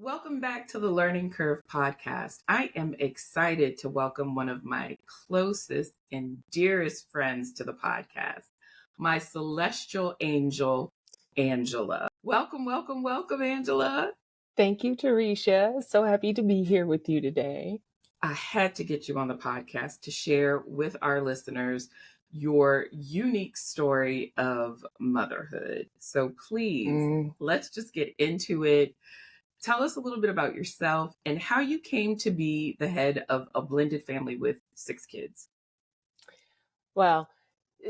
Welcome back to the Learning Curve podcast. I am excited to welcome one of my closest and dearest friends to the podcast, my celestial angel, Angela. Welcome, welcome, welcome, Angela. Thank you, Tarisha. So happy to be here with you today. I had to get you on the podcast to share with our listeners your unique story of motherhood. So please, let's just get into it. Tell us a little bit about yourself and how you came to be the head of a blended family with 6 kids. Well,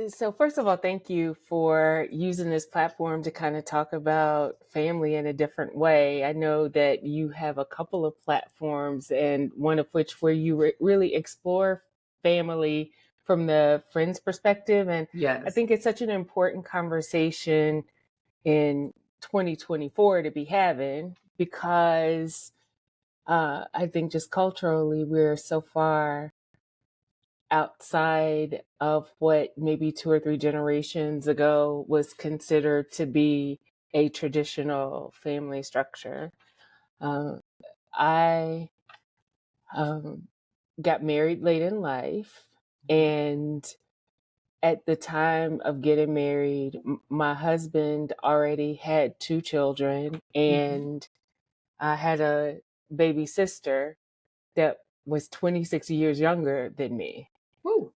so first of all, thank you for using this platform to kind of talk about family in a different way. I know that you have a couple of platforms, and one of which where you really explore family from the friend's perspective. And Yes. I think it's such an important conversation in 2024 to be having, because I think just culturally we're so far outside of what maybe 2 or 3 generations ago was considered to be a traditional family structure. I got married late in life, and at the time of getting married, my husband already had 2 children, and I had a baby sister that was 26 years younger than me. Woo.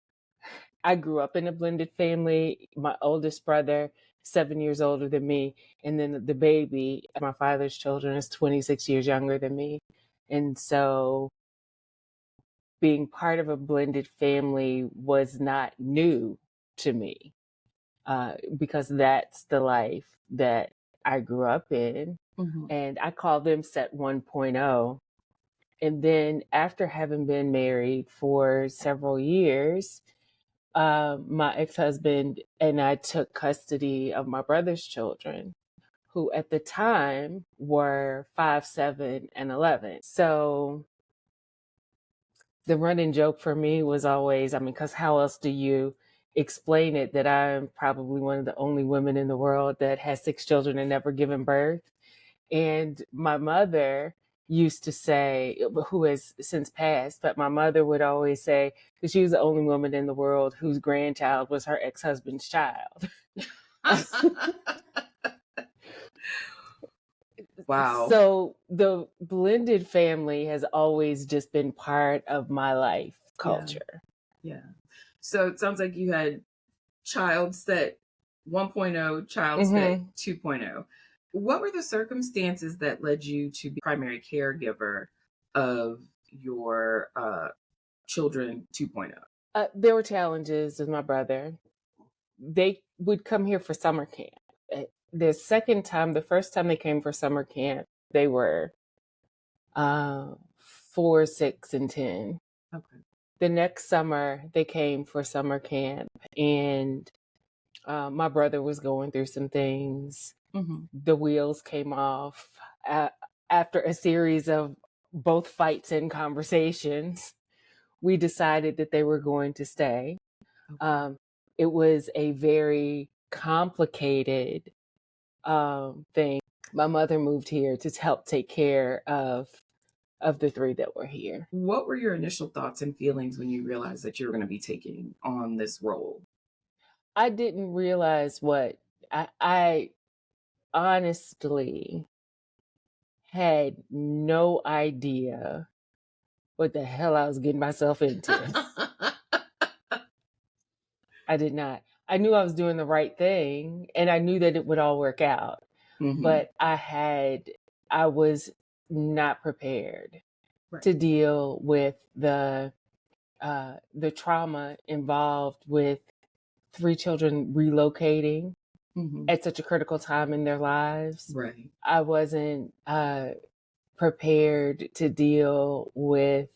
I grew up in a blended family. My oldest brother, 7 years older than me, and then the baby, my father's children, is 26 years younger than me. And so being part of a blended family was not new to me, because that's the life that I grew up in. And I call them set 1.0. And then after having been married for several years, my ex-husband and I took custody of my brother's children, who at the time were 5, 7, and 11. So the running joke for me was always, because how else do you explain it, that I'm probably one of the only women in the world that has 6 children and never given birth? And my mother used to say, who has since passed, but my mother would always say, because she was the only woman in the world whose grandchild was her ex-husband's child. Wow. So the blended family has always just been part of my life culture. Yeah. So it sounds like you had child set 1.0, child set 2.0. What were the circumstances that led you to be primary caregiver of your children 2.0? There were challenges with my brother. They would come here for summer camp. The first time they came for summer camp, they were 4, 6, and 10. Okay. The next summer, they came for summer camp, and my brother was going through some things. The wheels came off. After a series of both fights and conversations, we decided that they were going to stay. Okay. It was a very complicated thing. My mother moved here to help take care of the 3 that were here. What were your initial thoughts and feelings when you realized that you were going to be taking on this role? I didn't realize what I honestly had no idea what the hell I was getting myself into. I did not. I knew I was doing the right thing, and I knew that it would all work out. But I was not prepared to deal with the trauma involved with 3 children relocating at such a critical time in their lives. Right. I wasn't prepared to deal with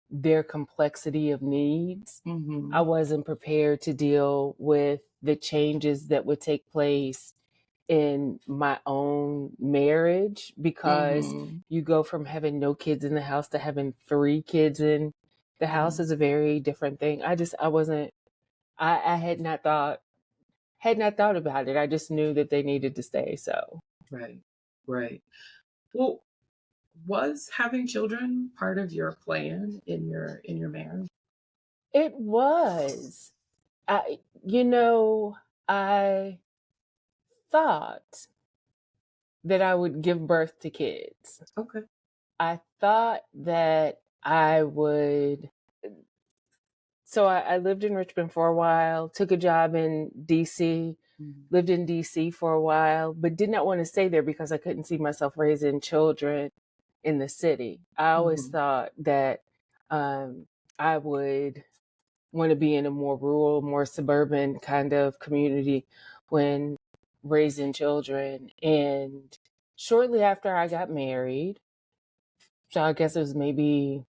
their complexity of needs. I wasn't prepared to deal with the changes that would take place in my own marriage, because you go from having no kids in the house to having 3 kids in the house is a very different thing. I had not thought about it. I just knew that they needed to stay. So Right. Well, was having children part of your plan in your marriage? It was. I thought that I would give birth to kids. Okay. I thought that I would. So I lived in Richmond for a while, took a job in DC, lived in DC for a while, but did not want to stay there because I couldn't see myself raising children in the city. I always Mm-hmm. thought that I would want to be in a more rural, more suburban kind of community when raising children. And shortly after I got married, so I guess it was maybe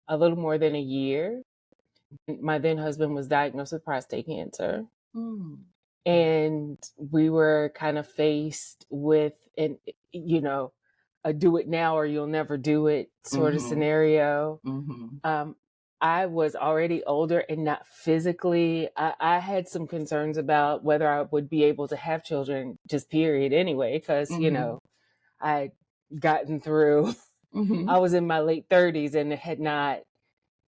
a little more than a year, my then husband was diagnosed with prostate cancer. Mm-hmm. And we were kind of faced with a do it now or you'll never do it sort of Mm-hmm. scenario. Mm-hmm. I was already older and not physically. I had some concerns about whether I would be able to have children, just period, anyway, because, Mm-hmm. I'd gotten through, Mm-hmm. I was in my late 30s and had not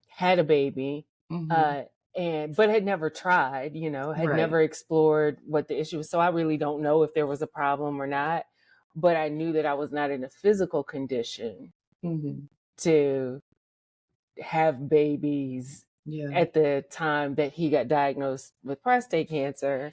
had a baby, Mm-hmm. uh, but had never tried, had Right. never explored what the issue was. So I really don't know if there was a problem or not. But I knew that I was not in a physical condition Mm-hmm. to have babies Yeah. at the time that he got diagnosed with prostate cancer.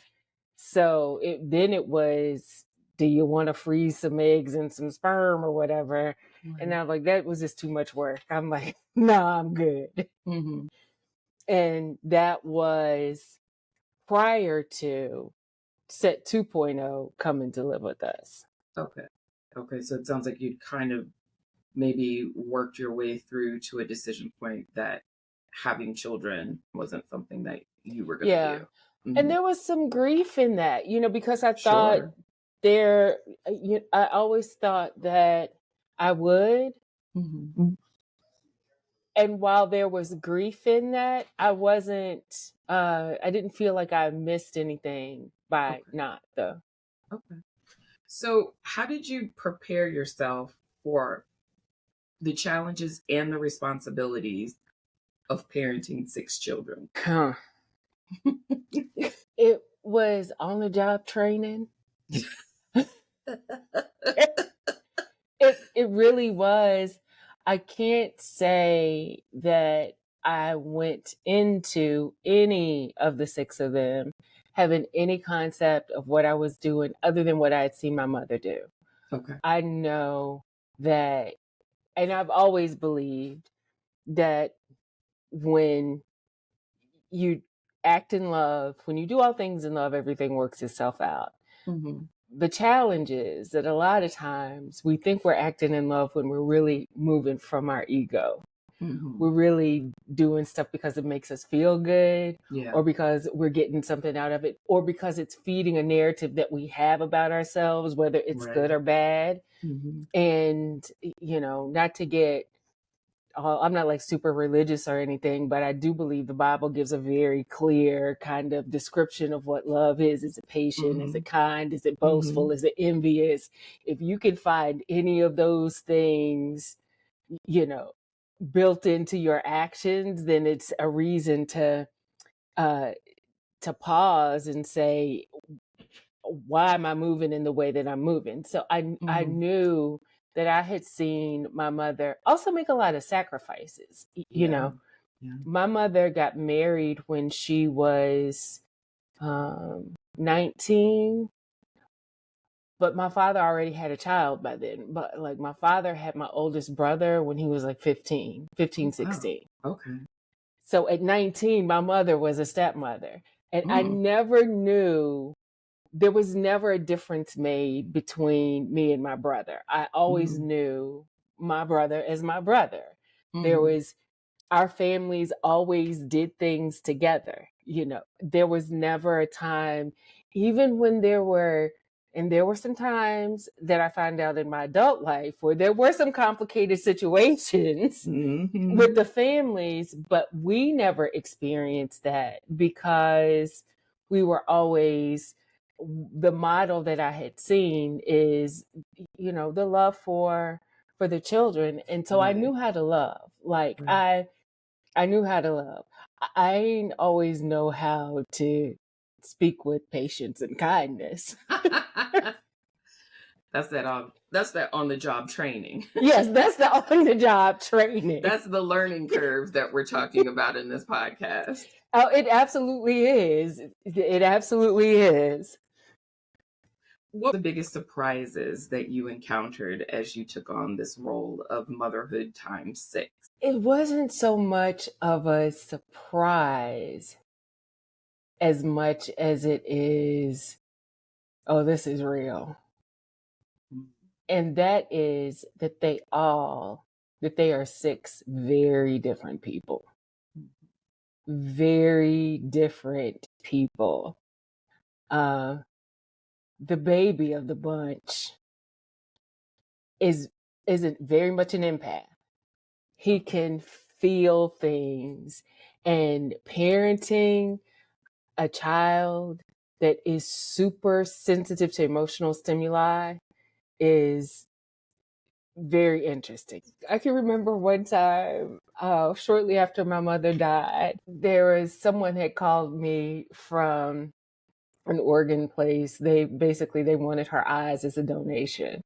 So it was, do you want to freeze some eggs and some sperm or whatever? And Right. I was like, that was just too much work. I'm like, no, I'm good. Mm-hmm. And that was prior to Set 2.0 coming to live with us. Okay. Okay. So it sounds like you'd kind of maybe worked your way through to a decision point that having children wasn't something that you were going to Yeah. do. And Mm-hmm. there was some grief in that, because I thought Sure. there, I always thought that I would. Mm-hmm. And while there was grief in that, I didn't feel like I missed anything by Okay. not, though. Okay. So, how did you prepare yourself for the challenges and the responsibilities of parenting 6 children? Huh. It was on the job training. It really was. I can't say that I went into any of the 6 of them having any concept of what I was doing other than what I had seen my mother do. Okay. I know that, and I've always believed that when you act in love, when you do all things in love, everything works itself out. Mm-hmm. The challenge is that a lot of times we think we're acting in love when we're really moving from our ego. Mm-hmm. We're really doing stuff because it makes us feel good, Yeah. or because we're getting something out of it, or because it's feeding a narrative that we have about ourselves, whether it's Right. good or bad. Mm-hmm. And, not to get, I'm not like super religious or anything, but I do believe the Bible gives a very clear kind of description of what love is. Is it patient? Is Mm-hmm. it kind? Is it Mm-hmm. boastful? Is it envious? If you can find any of those things, you know, built into your actions, then it's a reason uh, to pause and say, why am I moving in the way that I'm moving? So I Mm-hmm. knew that I had seen my mother also make a lot of sacrifices. Yeah. Yeah. My mother got married when she was 19, but my father already had a child by then. But like my father had my oldest brother when he was like 15, Oh, wow. 16. Okay. So at 19, my mother was a stepmother. And I Mm. never knew, there was never a difference made between me and my brother. I always Mm-hmm. knew my brother as my brother. There Mm-hmm. was, our families always did things together. There was never a time, even when there were some times that I found out in my adult life where there were some complicated situations with Mm-hmm. the families, but we never experienced that because we were always the model that I had seen is, the love for the children. And so I knew how to love. Like I knew how to love. I ain't always know how to speak with patience and kindness. That's that on the job training. Yes, that's the on the job training. That's the learning curve that we're talking about in this podcast. Oh, it absolutely is. It absolutely is. What were the biggest surprises that you encountered as you took on this role of motherhood times 6? It wasn't so much of a surprise as much as it is, oh, this is real. And that is that they are 6 very different people. Very different people. The baby of the bunch isn't very much an empath. He can feel things, and parenting a child that is super sensitive to emotional stimuli is very interesting. I can remember one time, shortly after my mother died, there was someone had called me from an organ place. They wanted her eyes as a donation.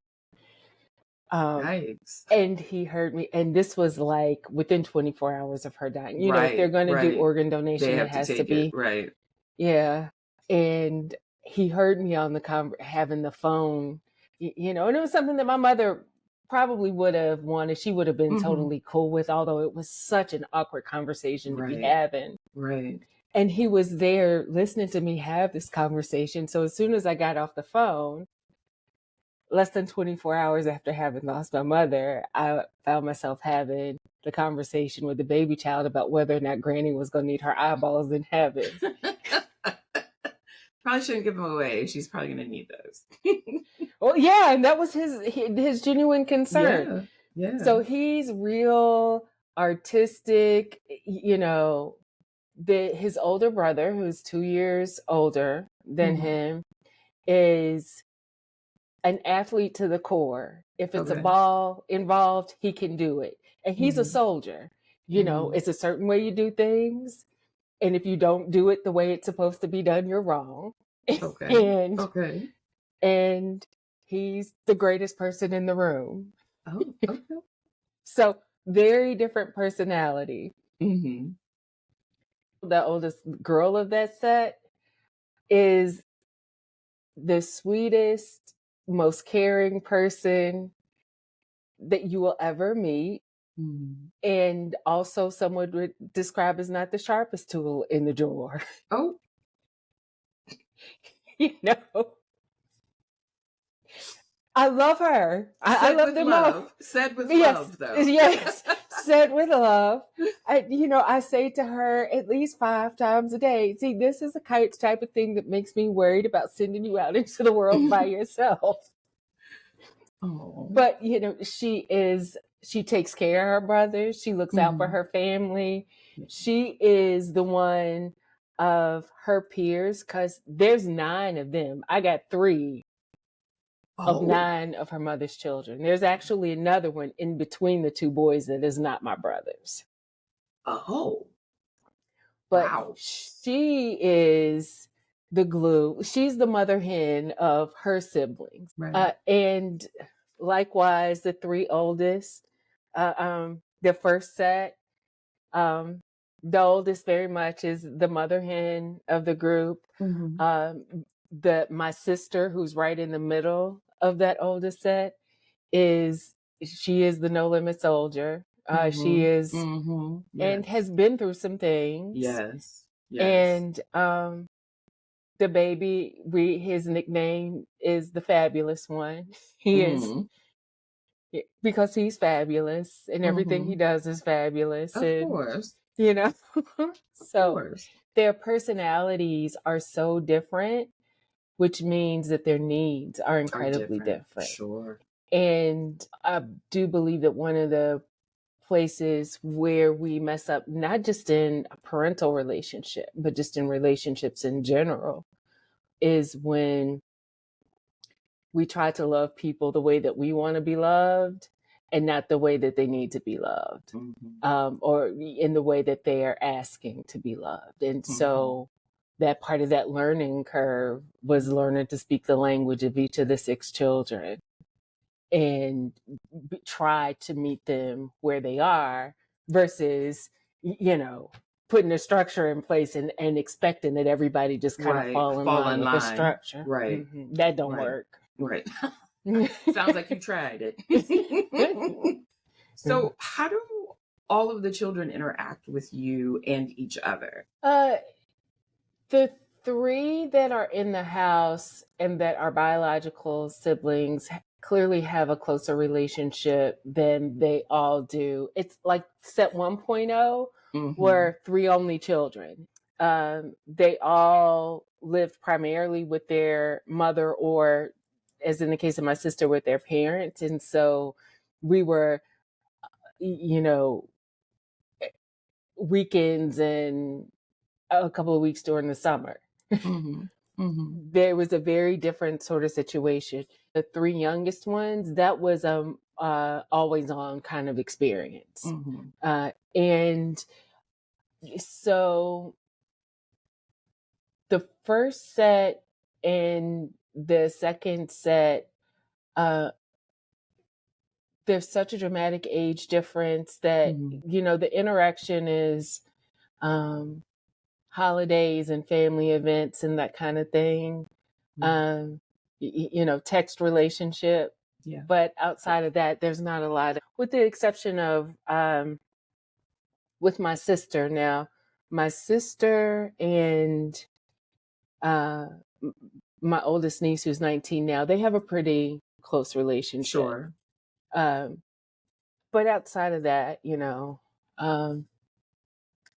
Yikes. And he heard me, and this was like within 24 hours of her dying. If they're going to do organ donation, it has to be right. Yeah. And he heard me on having the phone, and it was something that my mother probably would have wanted. She would have been totally cool with, although it was such an awkward conversation to be having. Right. And he was there listening to me have this conversation. So as soon as I got off the phone, less than 24 hours after having lost my mother, I found myself having the conversation with the baby child about whether or not Granny was going to need her eyeballs in heaven. Probably shouldn't give them away. She's probably going to need those. Well, yeah, and that was his genuine concern. Yeah. So he's real artistic. His older brother, who's 2 years older than him, is an athlete to the core. If it's a ball involved, he can do it. And he's a soldier. It's a certain way you do things. And if you don't do it the way it's supposed to be done, you're wrong. Okay. And he's the greatest person in the room. Oh, okay. So very different personality. Mm-hmm. The oldest girl of that set is the sweetest, most caring person that you will ever meet. And also someone would describe as not the sharpest tool in the drawer. Oh. I love her. I love them all. Said with love, though. Yes, said with love. I say to her at least 5 times a day, see, this is the type of thing that makes me worried about sending you out into the world by yourself. Oh. But, she takes care of her brothers. She looks out for her family. She is the one of her peers, because there's 9 of them. I got 3 of 9 of her mother's children. There's actually another one in between the 2 boys that is not my brother's. Oh. But wow. She is the glue. She's the mother hen of her siblings. Right. And likewise, the 3 oldest, the first set, the oldest very much is the mother hen of the group. My sister, who's right in the middle of that oldest set, she is the no limit soldier. She is and has been through some things. Yes. And the baby, his nickname is the fabulous one. He is, because he's fabulous, and everything he does is fabulous. Of course. So their personalities are so different, which means that their needs are incredibly different. Sure. And I do believe that one of the places where we mess up, not just in a parental relationship, but just in relationships in general, is when we try to love people the way that we want to be loved and not the way that they need to be loved, or in the way that they are asking to be loved. And so that part of that learning curve was learning to speak the language of each of the 6 children and try to meet them where they are versus, putting a structure in place and expecting that everybody just kind of fall in line with the structure. Right. That don't work. Right. Sounds like you tried it. So how do all of the children interact with you and each other? The 3 that are in the house and that are biological siblings clearly have a closer relationship than they all do. It's like set 1.0 were 3 only children. They all lived primarily with their mother, or as in the case of my sister, with their parents. And so we were, weekends and a couple of weeks during the summer. There was a very different sort of situation. The 3 youngest ones, that was always on kind of experience. And so the first set and the second set, there's such a dramatic age difference that, the interaction is holidays and family events and that kind of thing. Text relationship. Yeah. But outside of that, there's not a lot, with the exception of with my sister. Now, my sister and my oldest niece, who's 19 now, they have a pretty close relationship. Sure. But outside of that,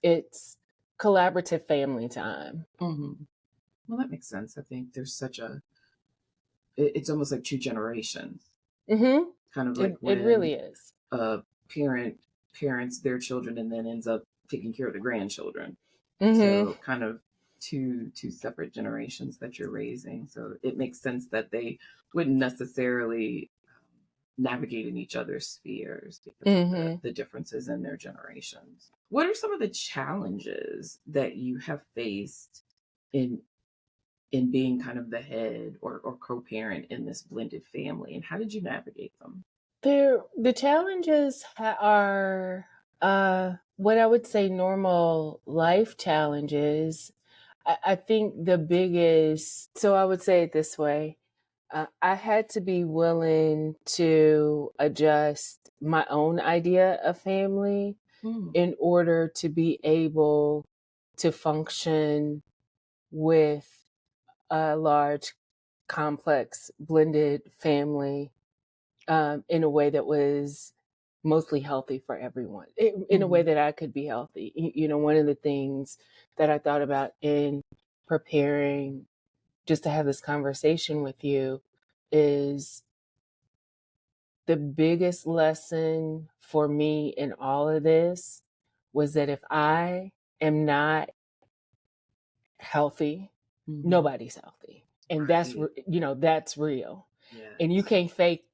it's collaborative family time. Well, that makes sense. I think there's it's almost like 2 generations. Kind of like it really is. A parent parents their children and then ends up taking care of the grandchildren. So kind of two separate generations that you're raising. So it makes sense that they wouldn't necessarily navigate in each other's spheres because of the differences in their generations. What are some of the challenges that you have faced in being kind of the head or co-parent in this blended family, and how did you navigate them? The challenges are what I would say normal life challenges. I think the biggest, so I would say it this way. I had to be willing to adjust my own idea of family in order to be able to function with a large, complex, blended family in a way that was mostly healthy for everyone, in a way that I could be healthy. One of the things that I thought about in preparing just to have this conversation with you is the biggest lesson for me in all of this was that if I am not healthy, nobody's healthy. And that's real. Yes. And you can't fake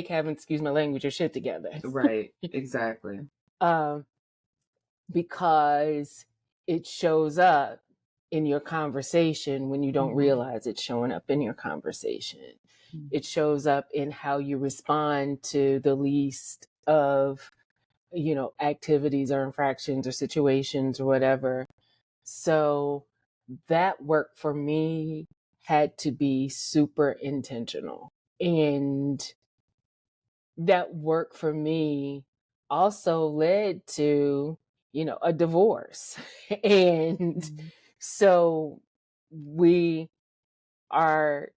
having, excuse my language, your shit together. Right. Exactly. Because it shows up in your conversation when you don't realize it's showing up in your conversation. It shows up in how you respond to the least of, activities or infractions or situations or whatever. So that work for me had to be super intentional. And that work for me also led to, a divorce. And so we are,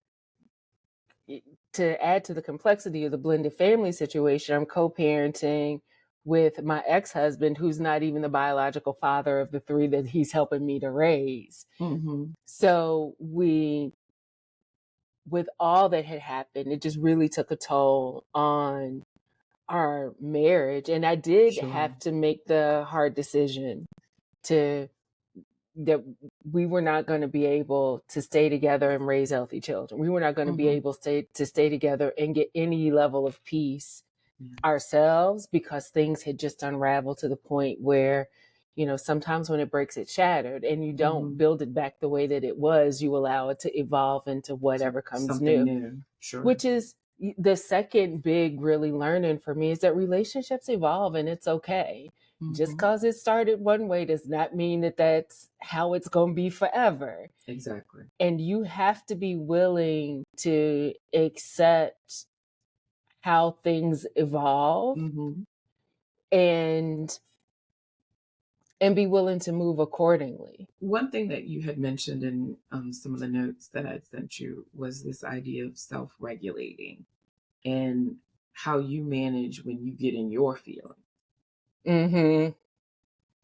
to add to the complexity of the blended family situation, I'm co-parenting with my ex-husband, who's not even the biological father of the 3 that he's helping me to raise. So with all that had happened, it just really took a toll on our marriage. And I did have to make the hard decision to that we were not going to be able to stay together and raise healthy children. We were not going to be able to stay together and get any level of peace ourselves, because things had just unraveled to the point where, you know, sometimes when it breaks, it's shattered, and you don't build it back the way that it was. You allow it to evolve into whatever comes Something new. new. Sure. Which is the second big really learning for me, is that relationships evolve and it's okay. Just because it started one way does not mean that that's how it's going to be forever. Exactly. And you have to be willing to accept how things evolve and be willing to move accordingly. One thing that you had mentioned in some of the notes that I'd sent you was this idea of self-regulating and how you manage when you get in your feelings.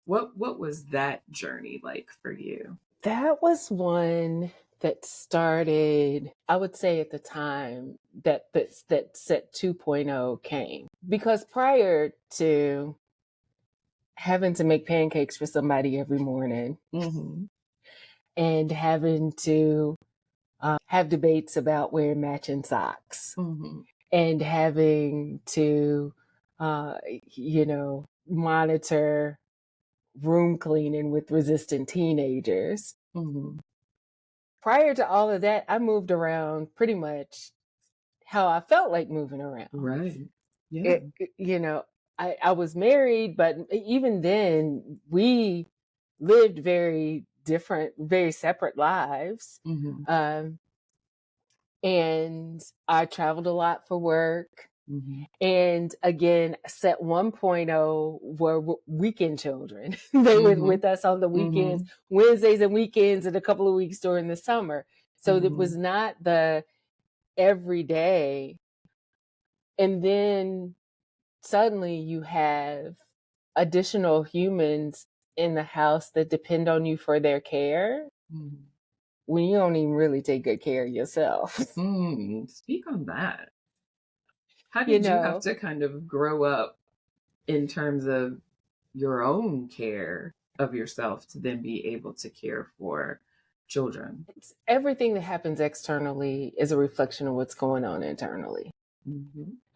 What was that journey like for you? That was one that started, I would say, at the time that Set 2.0 came. Because prior to having to make pancakes for somebody every morning and having to have debates about wearing matching socks and having to, monitor room cleaning with resistant teenagers. Prior to all of that, I moved around pretty much how I felt like moving around. Right. Yeah. I was married, but even then we lived very different, very separate lives. And I traveled a lot for work. And again, Set 1.0 were weekend children. They were with us on the weekends, Wednesdays and weekends, and a couple of weeks during the summer. So it was not the everyday. And then suddenly you have additional humans in the house that depend on you for their care when you don't even really take good care of yourself. Speak on that. How did you have to kind of grow up in terms of your own care of yourself to then be able to care for children? Everything that happens externally is a reflection of what's going on internally.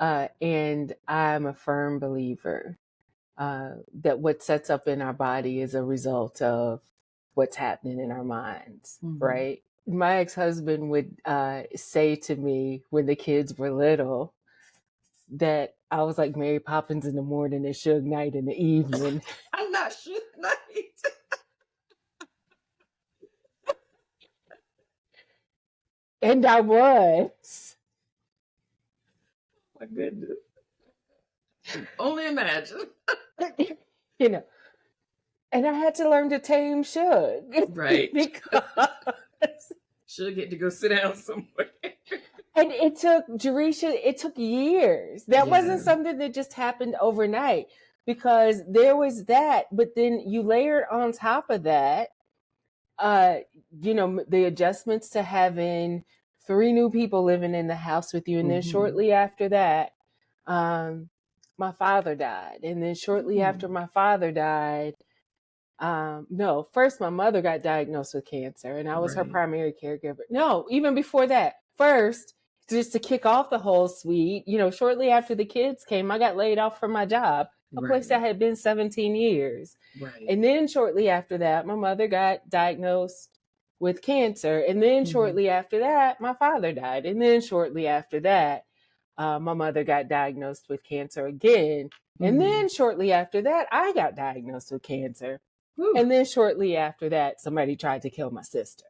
And I'm a firm believer that what sets up in our body is a result of what's happening in our minds, right? My ex-husband would say to me when the kids were little that I was like Mary Poppins in the morning and Suge Knight in the evening. I'm not Suge Knight. And I was. My goodness. Only imagine. And I had to learn to tame Suge. Right. Because Suge get to go sit down somewhere. And it took Jerisha, it took years. That wasn't something that just happened overnight, because there was that, but then you layered on top of that, the adjustments to having 3 new people living in the house with you. And then shortly after that, my father died. And then shortly after my father died, first my mother got diagnosed with cancer and I was her primary caregiver. No, even before that, first, just to kick off the whole suite, shortly after the kids came, I got laid off from my job, a place I had been 17 years. And then shortly after that, my mother got diagnosed with cancer. And then shortly after that, my father died. And then shortly after that, my mother got diagnosed with cancer again. And then shortly after that, I got diagnosed with cancer. And then shortly after that, somebody tried to kill my sister.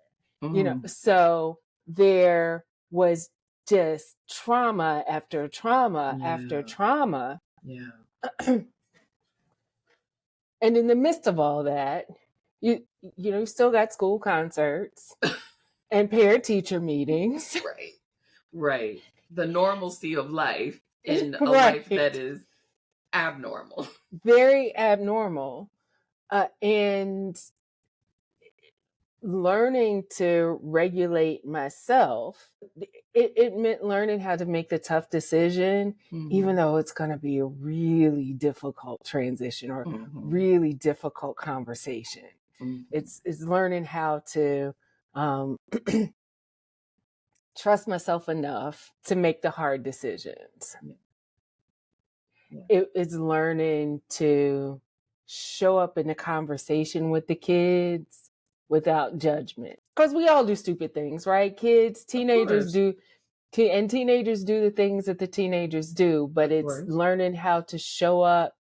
So there was just trauma after trauma after trauma. And in the midst of all that, you still got school concerts and parent teacher meetings. Right. The normalcy of life in a life that is abnormal. Very abnormal. And learning to regulate myself, it meant learning how to make the tough decision, even though it's going to be a really difficult transition or really difficult conversation. It's learning how to trust myself enough to make the hard decisions. It's learning to show up in a conversation with the kids without judgment. Because we all do stupid things, right? Kids, teenagers do, and teenagers do the things that the teenagers do, but it's learning how to show up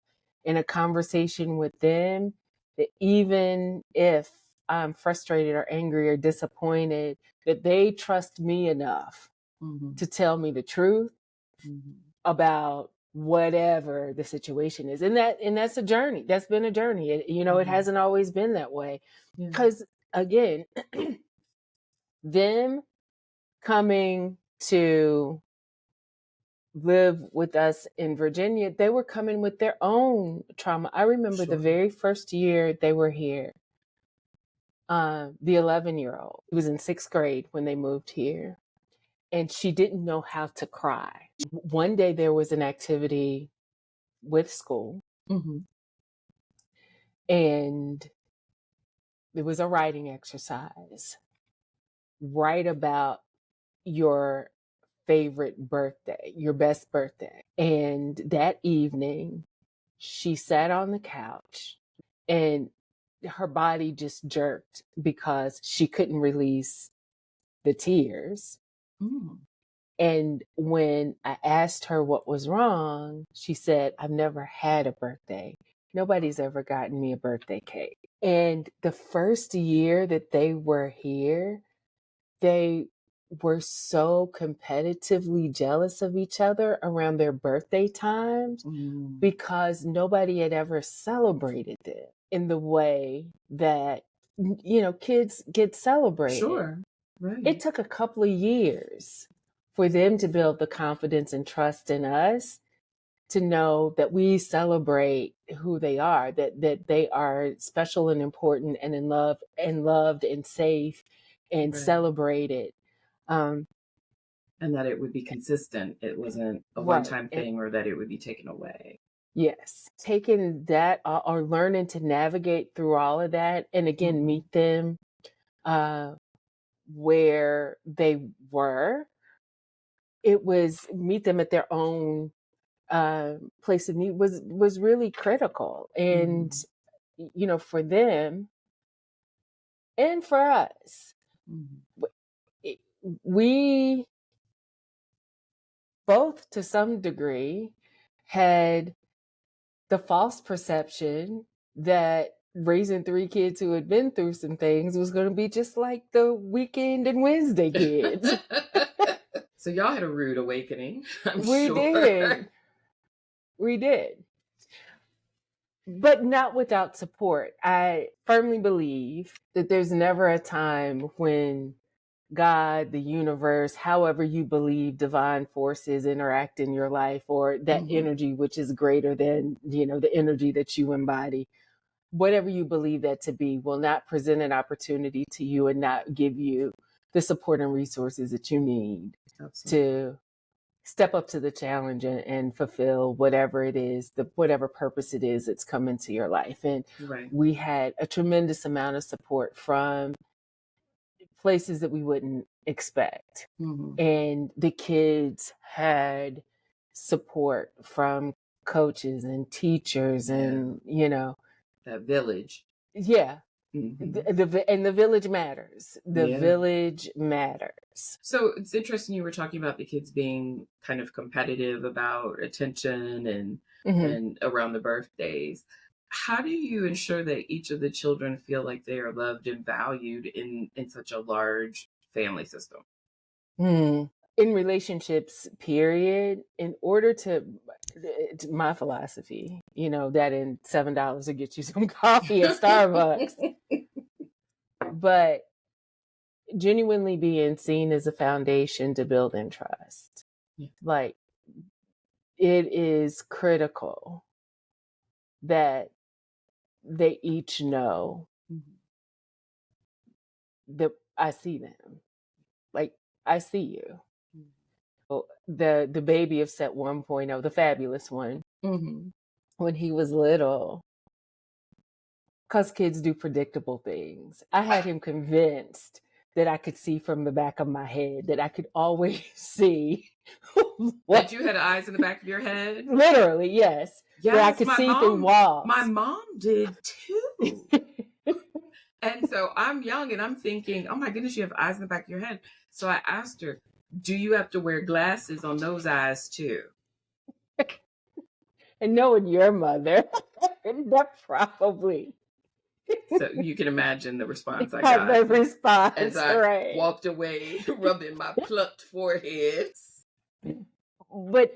in a conversation with them that even if I'm frustrated or angry or disappointed, that they trust me enough to tell me the truth about whatever the situation is. And that's a journey. That's been a journey. It hasn't always been that way. Because again, them coming to live with us in Virginia, they were coming with their own trauma. I remember the very first year they were here, the 11-year-old was in 6th grade when they moved here, and she didn't know how to cry. One day there was an activity with school, and it was a writing exercise. Write about your favorite birthday, your best birthday. And that evening, she sat on the couch and her body just jerked because she couldn't release the tears. And when I asked her what was wrong, she said, "I've never had a birthday. Nobody's ever gotten me a birthday cake." And the first year that they were here, they were so competitively jealous of each other around their birthday times because nobody had ever celebrated it in the way that, kids get celebrated. It took a couple of years for them to build the confidence and trust in us to know that we celebrate who they are, that they are special and important and in love and loved and safe and celebrated. And that it would be consistent. It wasn't a one-time thing, or that it would be taken away. Yes. Taking that or learning to navigate through all of that. And again, meet them where they were. It was meet them at their own place of need was really critical. And, for them and for us, we both to some degree had the false perception that raising 3 kids who had been through some things was going to be just like the Weekend and Wednesday kids. So y'all had a rude awakening. We did. But not without support. I firmly believe that there's never a time when God, the universe, however you believe divine forces interact in your life, or that energy which is greater than, the energy that you embody, whatever you believe that to be, will not present an opportunity to you and not give you the support and resources that you need to step up to the challenge and fulfill whatever it is, whatever purpose it is that's come into your life. And we had a tremendous amount of support from places that we wouldn't expect. And the kids had support from coaches and teachers and, that village. Yeah. And the village matters. The village matters. So it's interesting you were talking about the kids being kind of competitive about attention and around the birthdays. How do you ensure that each of the children feel like they are loved and valued in such a large family system? In relationships, period, in order to, my philosophy, that in $7 to get you some coffee at Starbucks, but genuinely being seen as a foundation to build in trust. Like, it is critical that they each know that I see them. Like, I see you. The baby of set 1.0, the fabulous one, when he was little, because kids do predictable things. I had him convinced that I could see from the back of my head, that I could always see That you had eyes in the back of your head? Literally, yes. Yes, that I could see through walls. My mom did too. And so I'm young and I'm thinking, oh my goodness, you have eyes in the back of your head. So I asked her, do you have to wear glasses on those eyes too? And knowing your mother, that probably. So you can imagine the response I got. The response, as I walked away, rubbing my plucked forehead. But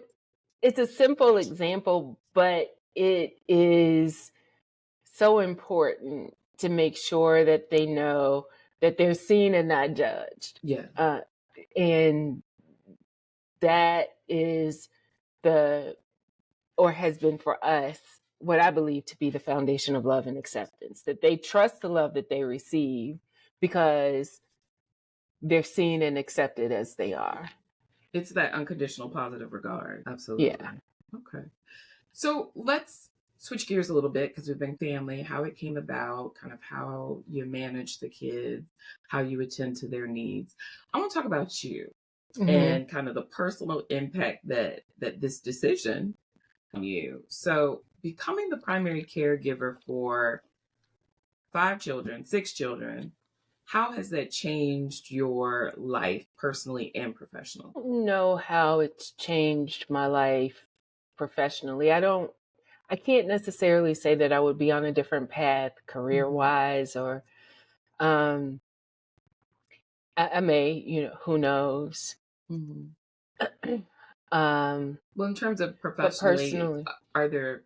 it's a simple example, but it is so important to make sure that they know that they're seen and not judged. Yeah. And that is has been for us, what I believe to be the foundation of love and acceptance, that they trust the love that they receive because they're seen and accepted as they are. It's that unconditional positive regard. Absolutely. Yeah. Okay. So let's switch gears a little bit, because we've been family, how it came about, kind of how you manage the kids, how you attend to their needs. I want to talk about you and kind of the personal impact that this decision on you. So becoming the primary caregiver for 6 children, how has that changed your life personally and professionally? I don't know how it's changed my life professionally. I can't necessarily say that I would be on a different path career-wise, or I may, who knows. Well, in terms of professionally, are there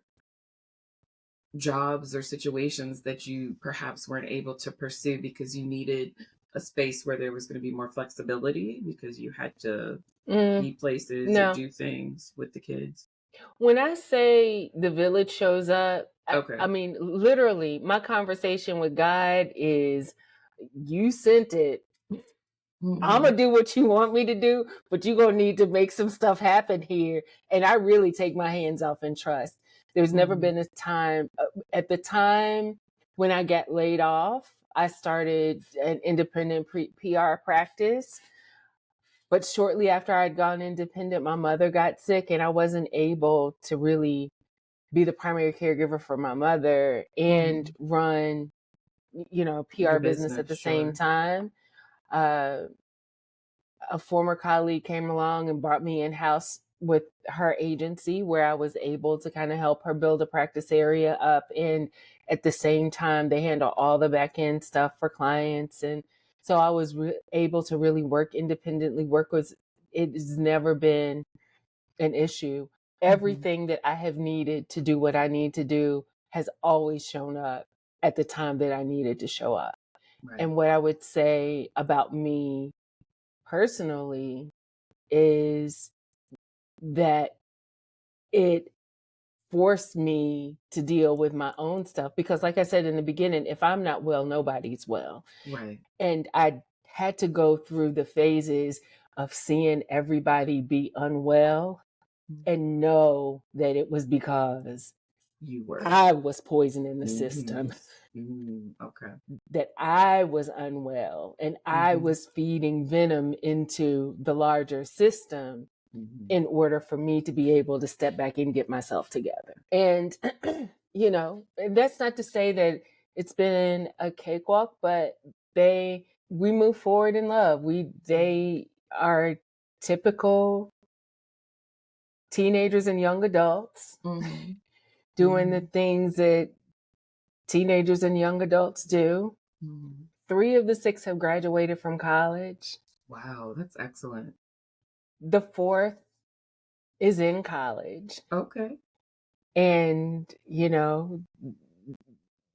jobs or situations that you perhaps weren't able to pursue because you needed a space where there was going to be more flexibility because you had to be places or do things with the kids? When I say the village shows up, okay. I mean, literally, my conversation with God is, you sent it. I'm going to do what you want me to do, but you're going to need to make some stuff happen here. And I really take my hands off and trust. There's never been a time, at the time when I got laid off, I started an independent PR practice. But shortly after I'd gone independent, my mother got sick and I wasn't able to really be the primary caregiver for my mother and run, PR business at the same time. A former colleague came along and brought me in-house with her agency, where I was able to kind of help her build a practice area up. And at the same time, they handle all the back end stuff for clients. And so I was able to really work independently. It has never been an issue. Everything that I have needed to do what I need to do has always shown up at the time that I needed to show up. Right. And what I would say about me personally is that it forced me to deal with my own stuff, because like I said in the beginning, if I'm not well, nobody's well. Right. And I had to go through the phases of seeing everybody be unwell and know that it was because I was poisoning the system. Okay. That I was unwell and I was feeding venom into the larger system in order for me to be able to step back and get myself together. And, that's not to say that it's been a cakewalk, but we move forward in love. They are typical teenagers and young adults doing the things that teenagers and young adults do. 3 of the 6 have graduated from college. Wow, that's excellent. The 4th is in college. Okay. And,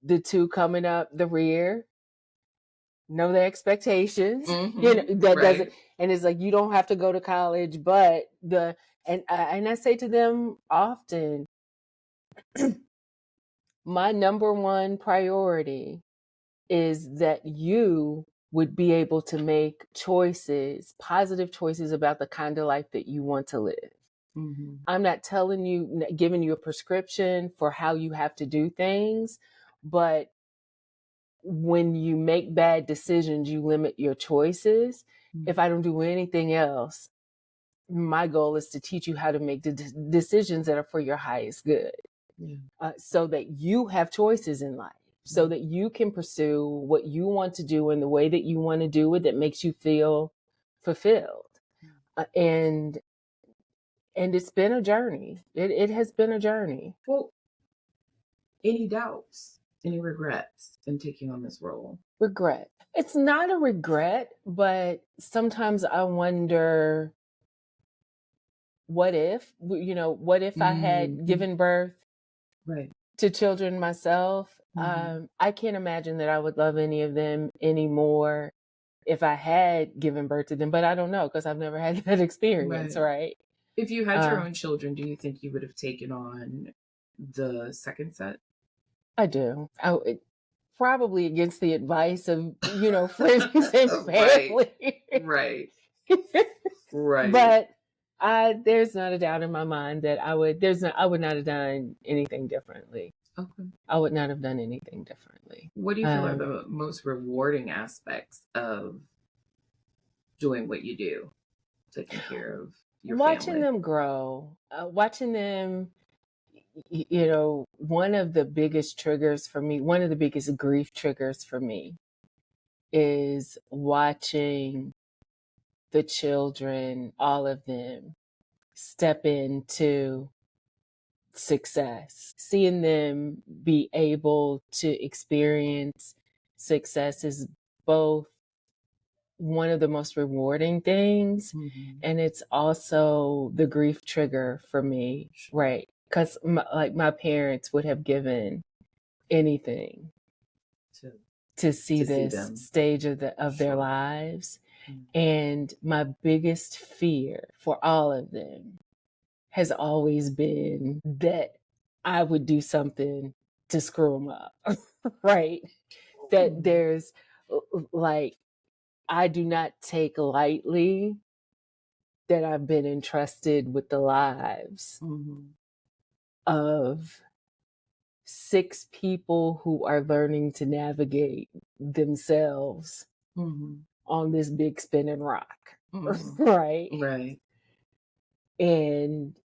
the 2 coming up the rear know the expectations. Doesn't, and it's like, you don't have to go to college, but and I say to them often, my number one priority is that you would be able to make positive choices about the kind of life that you want to live. I'm not giving you a prescription for how you have to do things, but when you make bad decisions, you limit your choices. Mm. If I don't do anything else, my goal is to teach you how to make the decisions that are for your highest good. Yeah. So that you have choices in life, so that you can pursue what you want to do in the way that you want to do it, that makes you feel fulfilled. And it's been a journey. It has been a journey. Well, any doubts, any regrets in taking on this role? Regret. It's not a regret, but sometimes I wonder, what if I had given birth to children myself? I can't imagine that I would love any of them anymore if I had given birth to them, but I don't know, because I've never had that experience, right? If you had your own children, do you think you would have taken on the second set? I do. Probably against the advice of, friends and family. Right. But there's not a doubt in my mind that I would not have done anything differently. Okay. I would not have done anything differently. What do you feel are the most rewarding aspects of doing what you do, taking care of your watching family? them grow, watching them, one of the biggest grief triggers for me is watching the children, all of them, step into success. Seeing them be able to experience success is both one of the most rewarding things, and it's also the grief trigger for me, right? Because my parents would have given anything to see this stage of their lives. And my biggest fear for all of them has always been that I would do something to screw them up, right? That there's I do not take lightly that I've been entrusted with the lives of 6 people who are learning to navigate themselves on this big spinning rock, right? Right. And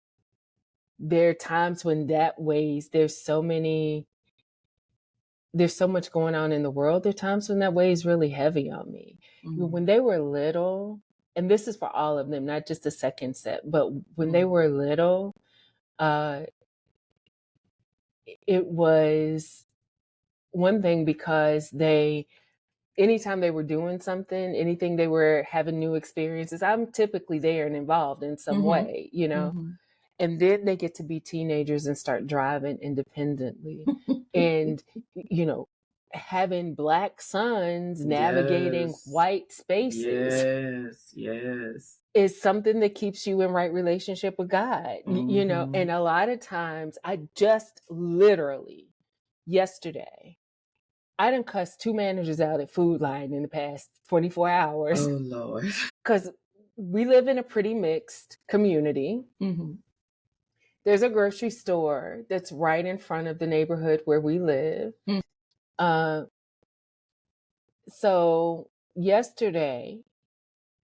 there are times when that weighs, there's so much going on in the world. There are times when that weighs really heavy on me. When they were little, and this is for all of them, not just the second set, but when they were little, it was one thing because anytime they were doing something, anything they were having new experiences, I'm typically there and involved in some way, and then they get to be teenagers and start driving independently and, having Black sons navigating white spaces. Yes. Is something that keeps you in right relationship with God, and a lot of times I just literally yesterday, I done cussed 2 managers out at Food Line in the past 24 hours. Oh, Lord. Because we live in a pretty mixed community. There's a grocery store that's right in front of the neighborhood where we live. So yesterday,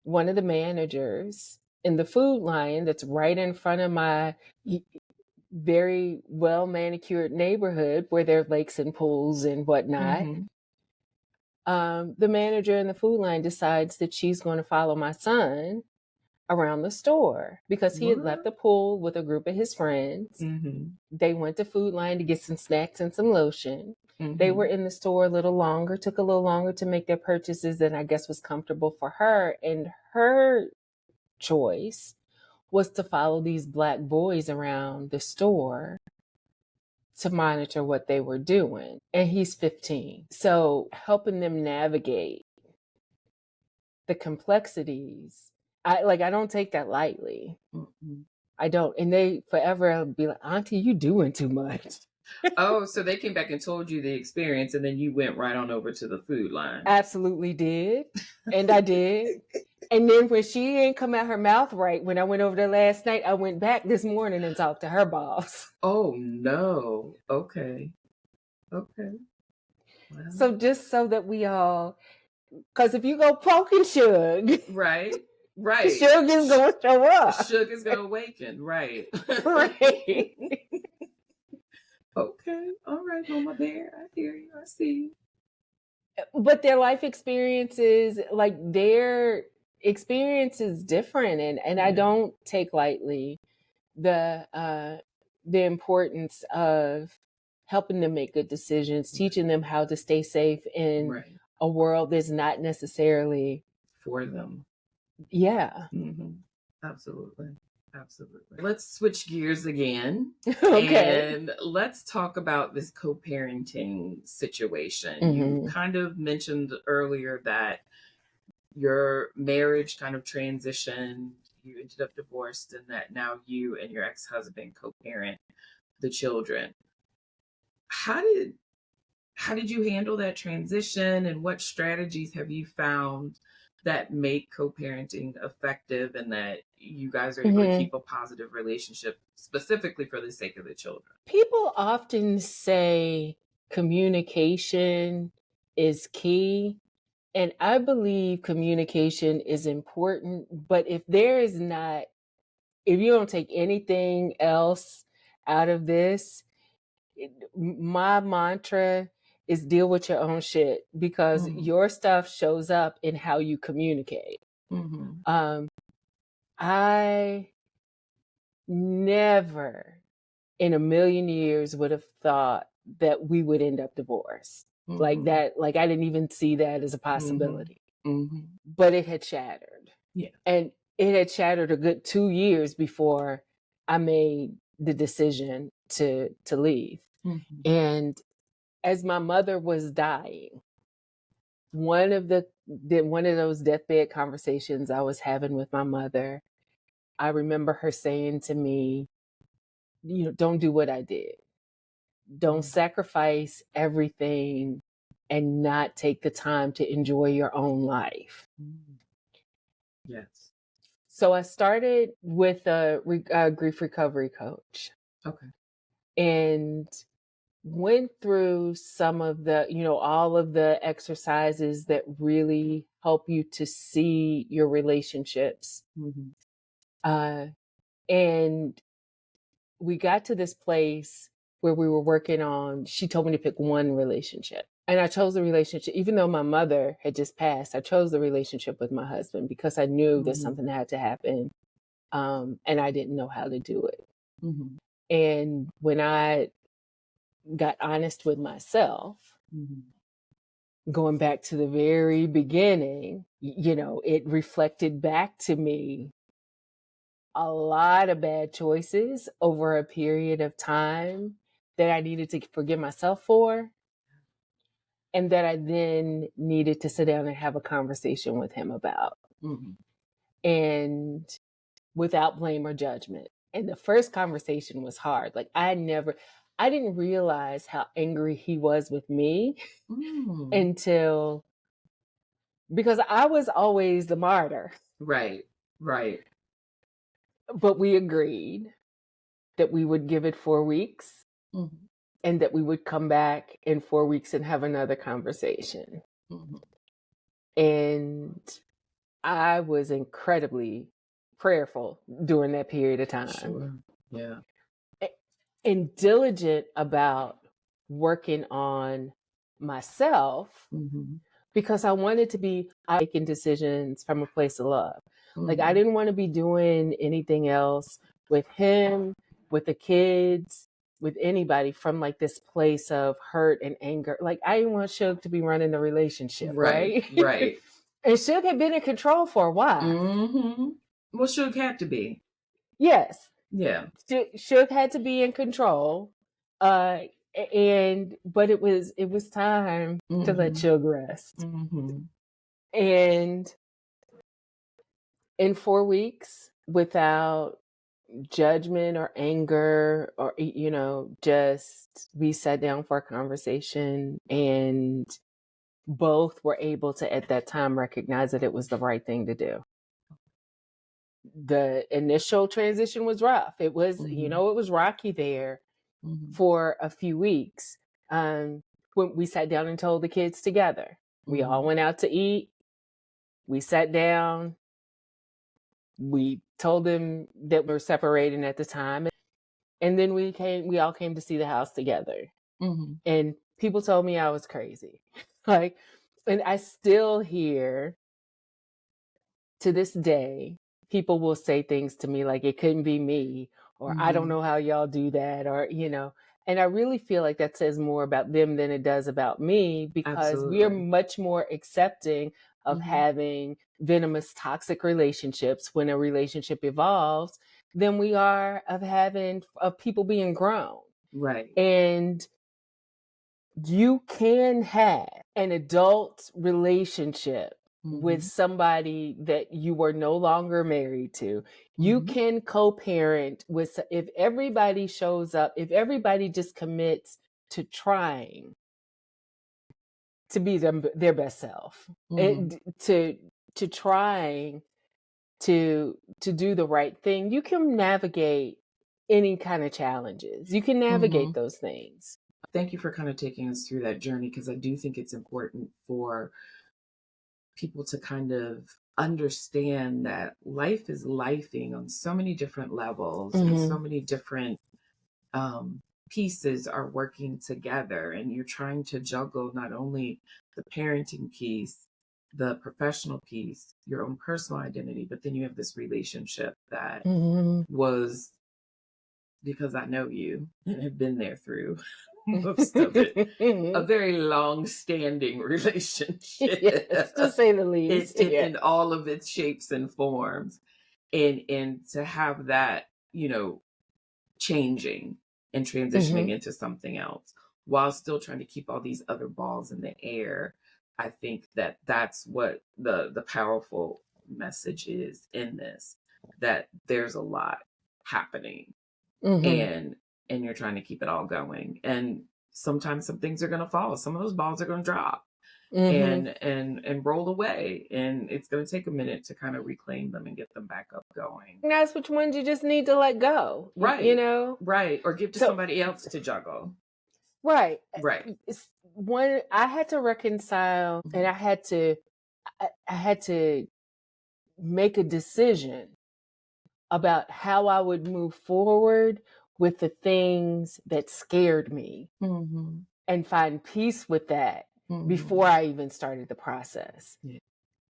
one of the managers in the Food Line that's right in front of my very well manicured neighborhood where there are lakes and pools and whatnot, the manager in the Food Line decides that she's going to follow my son around the store because he had left the pool with a group of his friends. They went to Food Line to get some snacks and some lotion. They were in the store a little longer, took a little longer to make their purchases than I guess was comfortable for her. And her choice was to follow these Black boys around the store to monitor what they were doing. And he's 15. So helping them navigate the complexities, I don't take that lightly. I don't. And they forever be like, Auntie, you doing too much. Oh, so they came back and told you the experience, and then you went right on over to the Food Line. Absolutely did. And I did. And then when she ain't come out her mouth right, when I went over there last night, I went back this morning and talked to her boss. Oh, no. Okay. Well, So just so that we all, because if you go poking Suge, right. Suge is going to show up. Suge is going to awaken. Right. Right. Okay. All right, Mama Bear. I hear you. I see you. But their life experiences, like their experience is different. And I don't take lightly the importance of helping them make good decisions, teaching them how to stay safe in a world that's not necessarily for them. Yeah. Mm-hmm. Absolutely. Absolutely. Let's switch gears again. Okay. And let's talk about this co-parenting situation. Mm-hmm. You kind of mentioned earlier that your marriage kind of transitioned, you ended up divorced, and that now you and your ex-husband co-parent the children. How did you handle that transition, and what strategies have you found that make co-parenting effective and that you guys are able to keep a positive relationship specifically for the sake of the children? People often say communication is key. And I believe communication is important, but if you don't take anything else out of this, my mantra is deal with your own shit, because your stuff shows up in how you communicate. I never in a million years would have thought that we would end up divorced. Like that, like I didn't even see that as a possibility. But it had shattered. Yeah. And it had shattered a good 2 years before I made the decision to leave. And as my mother was dying, one of those deathbed conversations I was having with my mother, I remember her saying to me, don't do what I did. Don't sacrifice everything and not take the time to enjoy your own life. Yes. So I started with a grief recovery coach. Okay. And went through some of the, all of the exercises that really help you to see your relationships. And we got to this place where we were working on, she told me to pick one relationship. And I chose the relationship, even though my mother had just passed, I chose the relationship with my husband because I knew that something had to happen. And I didn't know how to do it. And when I got honest with myself, going back to the very beginning, it reflected back to me a lot of bad choices over a period of time that I needed to forgive myself for, and that I then needed to sit down and have a conversation with him about. And without blame or judgment. And the first conversation was hard. Like I didn't realize how angry he was with me until, because I was always the martyr. Right. But we agreed that we would give it 4 weeks and that we would come back in 4 weeks and have another conversation. And I was incredibly prayerful during that period of time. Sure. Yeah. And diligent about working on myself because I wanted to be making decisions from a place of love. Like I didn't want to be doing anything else with him, with the kids, with anybody from like this place of hurt and anger. Like I didn't want Suge to be running the relationship, right? And Suge had been in control for a while. Well, Suge had to be. Yes. Yeah. Suge had to be in control. But it was time to let Suge rest. And in 4 weeks, without judgment or anger or, just we sat down for a conversation, and both were able to at that time recognize that it was the right thing to do. The initial transition was rough. It was, it was rocky there for a few weeks. when we sat down and told the kids together. We all went out to eat. We sat down. We told them that we're separating at the time. And then we all came to see the house together. And people told me I was crazy. Like, and I still hear to this day, people will say things to me like, it couldn't be me, or I don't know how y'all do that, or, and I really feel like that says more about them than it does about me, because we are much more accepting of having venomous, toxic relationships when a relationship evolves than we are of people being grown. Right. And you can have an adult relationship with somebody that you are no longer married to. You can co-parent with, if everybody shows up, if everybody just commits to trying to be their best self, and to trying to do the right thing, you can navigate any kind of challenges. You can navigate those things. Thank you for kind of taking us through that journey, because I do think it's important for people to kind of understand that life is lifing on so many different levels, and so many different pieces are working together, and you're trying to juggle not only the parenting piece, the professional piece, your own personal identity, but then you have this relationship that was, because I know you and have been there through most of it, a very long-standing relationship. Yes, to say the least. In all of its shapes and forms. And to have that, changing and transitioning into something else while still trying to keep all these other balls in the air. I think that that's what the powerful message is in this, that there's a lot happening, and you're trying to keep it all going. And sometimes some things are going to fall. Some of those balls are going to drop and roll away. And it's going to take a minute to kind of reclaim them and get them back up going. And that's which ones you just need to let go. Right. Right. Or give to somebody else to juggle. Right. Right. It's one I had to reconcile, and I had to make a decision about how I would move forward with the things that scared me and find peace with that before I even started the process. Yeah.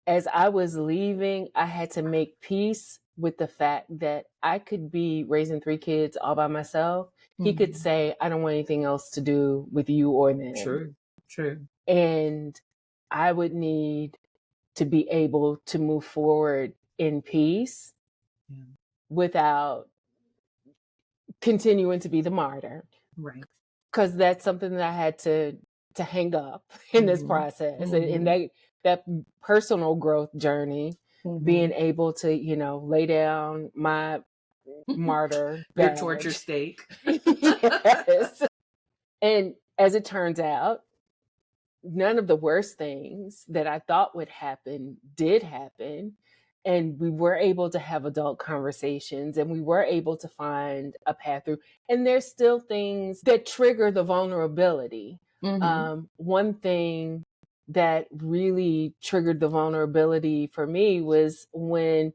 As I was leaving, I had to make peace with the fact that I could be raising 3 kids all by myself. He could say, I don't want anything else to do with you or them. True. And I would need to be able to move forward in peace without continuing to be the martyr. Right. Because that's something that I had to hang up in this process. And that personal growth journey, being able to, lay down my martyr your badge. torture stake. Yes. And as it turns out, none of the worst things that I thought would happen did happen. And we were able to have adult conversations, and we were able to find a path through. And there's still things that trigger the vulnerability. One thing that really triggered the vulnerability for me was when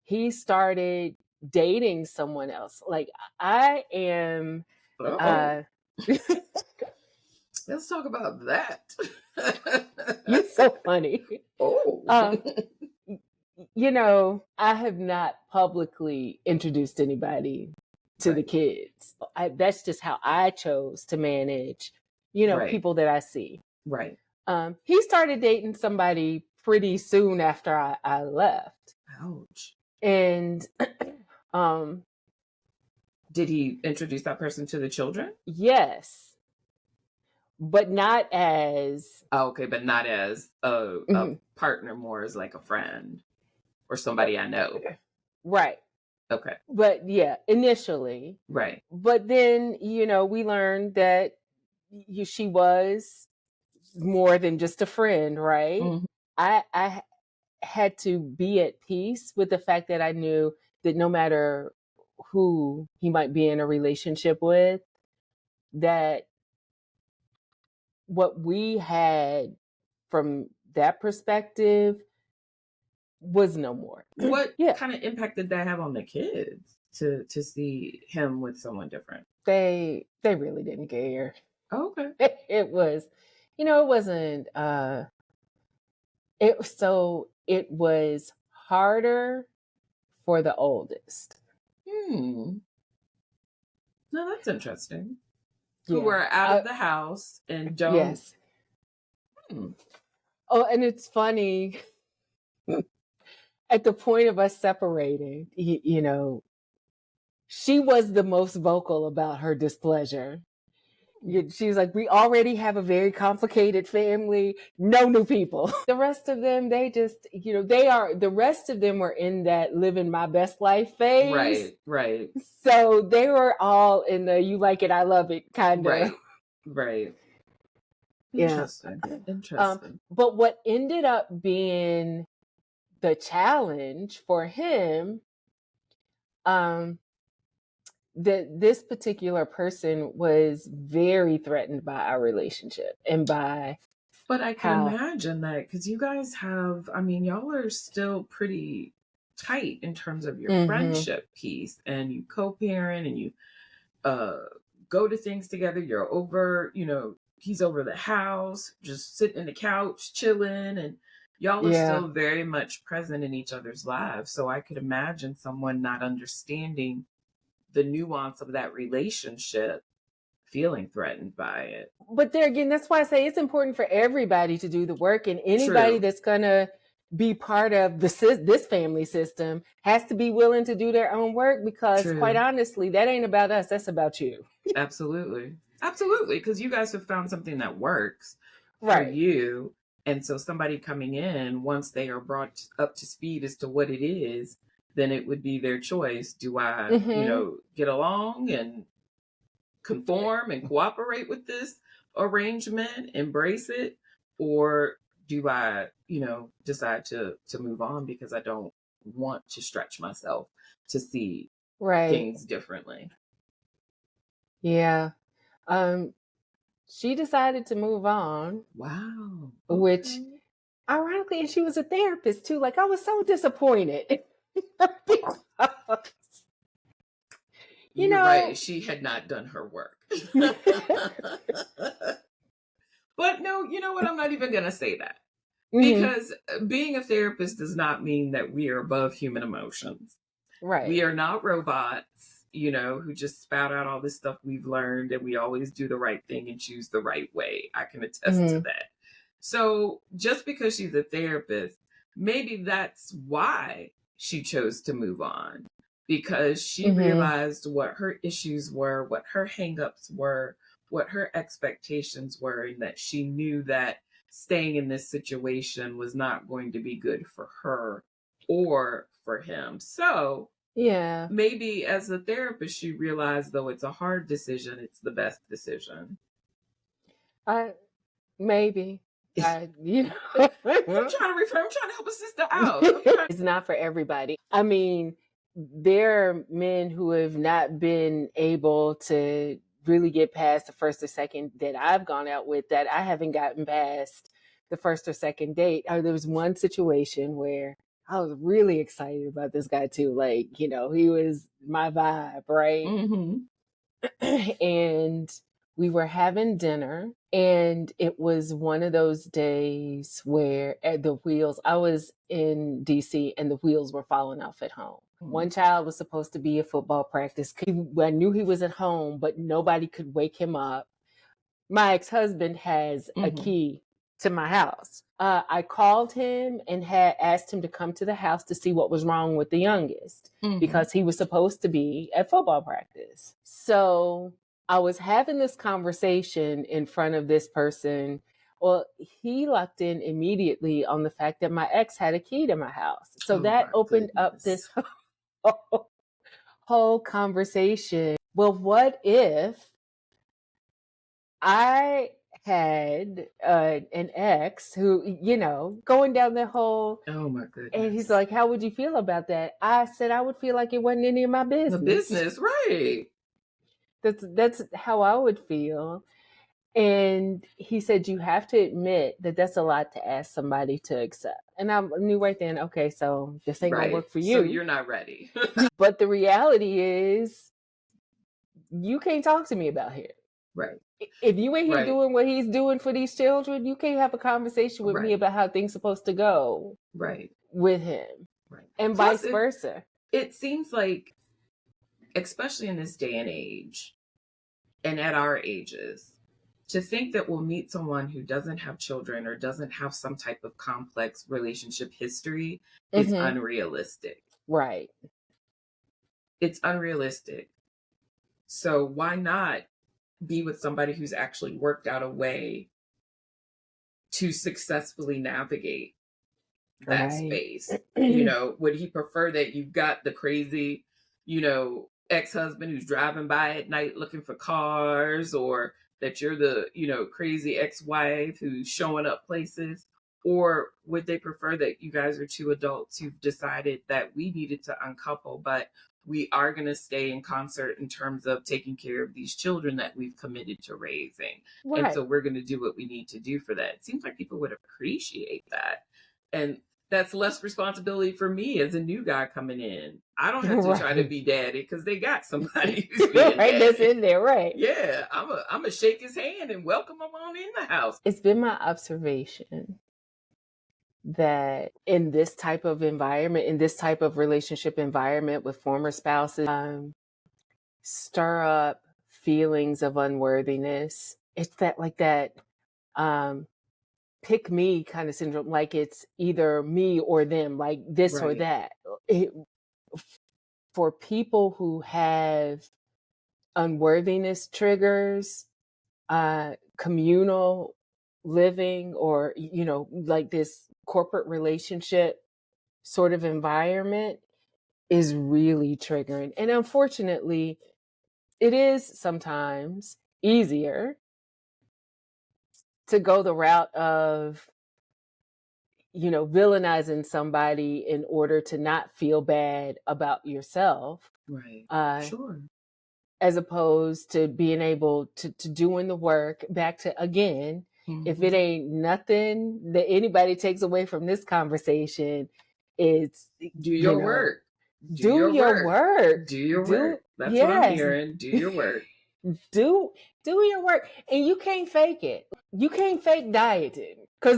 he started dating someone else. Like, I am... Let's talk about that. You're so funny. Oh. I have not publicly introduced anybody to the kids. That's just how I chose to manage, people that I see. Right. He started dating somebody pretty soon after I left. Ouch. And did he introduce that person to the children? Yes. But not as... Oh, okay, but not as a partner, more as like a friend or somebody I know. Right. Okay. But yeah, initially. Right. But then, we learned that she was more than just a friend, right? I had to be at peace with the fact that I knew that no matter who he might be in a relationship with, that what we had from that perspective was no more. What Yeah. kind of impact did that have on the kids to see him with someone different? They really didn't care. Oh, okay. It was, it wasn't, it was harder for the oldest. No, that's interesting. Yeah. Who were out of the house and don't. Yes. Oh, and it's funny. At the point of us separating, she was the most vocal about her displeasure. She was like, we already have a very complicated family, no new people. The rest of them, they just, the rest of them were in that living my best life phase. Right. So they were all in the you like it, I love it kind of. Right. Yeah. Interesting. But what ended up being the challenge for him, this particular person was very threatened by our relationship and by. But I can imagine that because you guys have, y'all are still pretty tight in terms of your friendship piece, and you co-parent and you go to things together. You're over, he's over the house, just sitting in the couch, chilling, and y'all are still very much present in each other's lives. So I could imagine someone not understanding the nuance of that relationship, feeling threatened by it. But there again, that's why I say it's important for everybody to do the work, and anybody that's gonna be part of this family system has to be willing to do their own work, because quite honestly, that ain't about us, that's about you. Absolutely, because you guys have found something that works for you, and so somebody coming in, once they are brought up to speed as to what it is, then it would be their choice. Do I get along and conform and cooperate with this arrangement, embrace it, or do I decide to move on because I don't want to stretch myself to see things differently? She decided to move on. Wow. Which ironically, and she was a therapist too, like I was so disappointed. You're right, she had not done her work. But no, you know what, I'm not even gonna say that, because being a therapist does not mean that we are above human emotions. We are not robots, who just spout out all this stuff we've learned and we always do the right thing and choose the right way. I can attest to that. So just because she's a therapist, maybe that's why she chose to move on, because she realized what her issues were, what her hangups were, what her expectations were, and that she knew that staying in this situation was not going to be good for her or for him. So maybe as a therapist, she realized, though it's a hard decision, it's the best decision. Maybe. I'm trying to help a sister out. It's not for everybody. There are men who have not been able to really get past the first or second that I've gone out with, that I haven't gotten past the first or second date. There was one situation where I was really excited about this guy too. Like, he was my vibe, right? And we were having dinner, and it was one of those days where I was in DC and the wheels were falling off at home. One child was supposed to be at football practice. I knew he was at home, but nobody could wake him up. My ex-husband has a key to my house. I called him and had asked him to come to the house to see what was wrong with the youngest, because he was supposed to be at football practice. So I was having this conversation in front of this person. Well, he locked in immediately on the fact that my ex had a key to my house. So that opened up this whole conversation. Well, what if I had an ex who, going down the whole, oh my goodness. And he's like, how would you feel about that? I said, I would feel like it wasn't any of my business. The business, right. That's how I would feel. And he said, you have to admit that that's a lot to ask somebody to accept. And I knew right then, okay, so this ain't gonna work for you. So you're not ready. But the reality is, you can't talk to me about him. Right. If you ain't here doing what he's doing for these children, you can't have a conversation with me about how things supposed to go. Right. With him. Right. And plus, vice versa. It seems like, especially in this day and age, and at our ages, to think that we'll meet someone who doesn't have children or doesn't have some type of complex relationship history is unrealistic. Right. It's unrealistic. So why not be with somebody who's actually worked out a way to successfully navigate that space? You know, would he prefer that you've got the crazy, you know, ex-husband who's driving by at night looking for cars, or that you're the, you know, crazy ex-wife who's showing up places? Or would they prefer that you guys are two adults who've decided that we needed to uncouple, but we are going to stay in concert in terms of taking care of these children that we've committed to raising. Right. And so we're going to do what we need to do for that. It seems like people would appreciate that. And that's less responsibility for me as a new guy coming in. I don't have to try to be daddy because they got somebody who's being daddy. That's in there, right? Yeah, I'm a shake his hand and welcome him on in the house. It's been my observation that in this type of environment, in this type of relationship environment with former spouses, stir up feelings of unworthiness. It's that pick me kind of syndrome, like it's either me or them, like this or that. For people who have unworthiness triggers, communal living, or, you know, like this corporate relationship sort of environment is really triggering. And unfortunately, it is sometimes easier to go the route of, you know, villainizing somebody in order to not feel bad about yourself. Right. Sure. As opposed to being able to doing the work. Back to, again, if it ain't nothing that anybody takes away from this conversation, it's do your work. Do your work. Do your work. That's what I'm hearing. Do your work. Do your work. And you can't fake it. You can't fake dieting. Because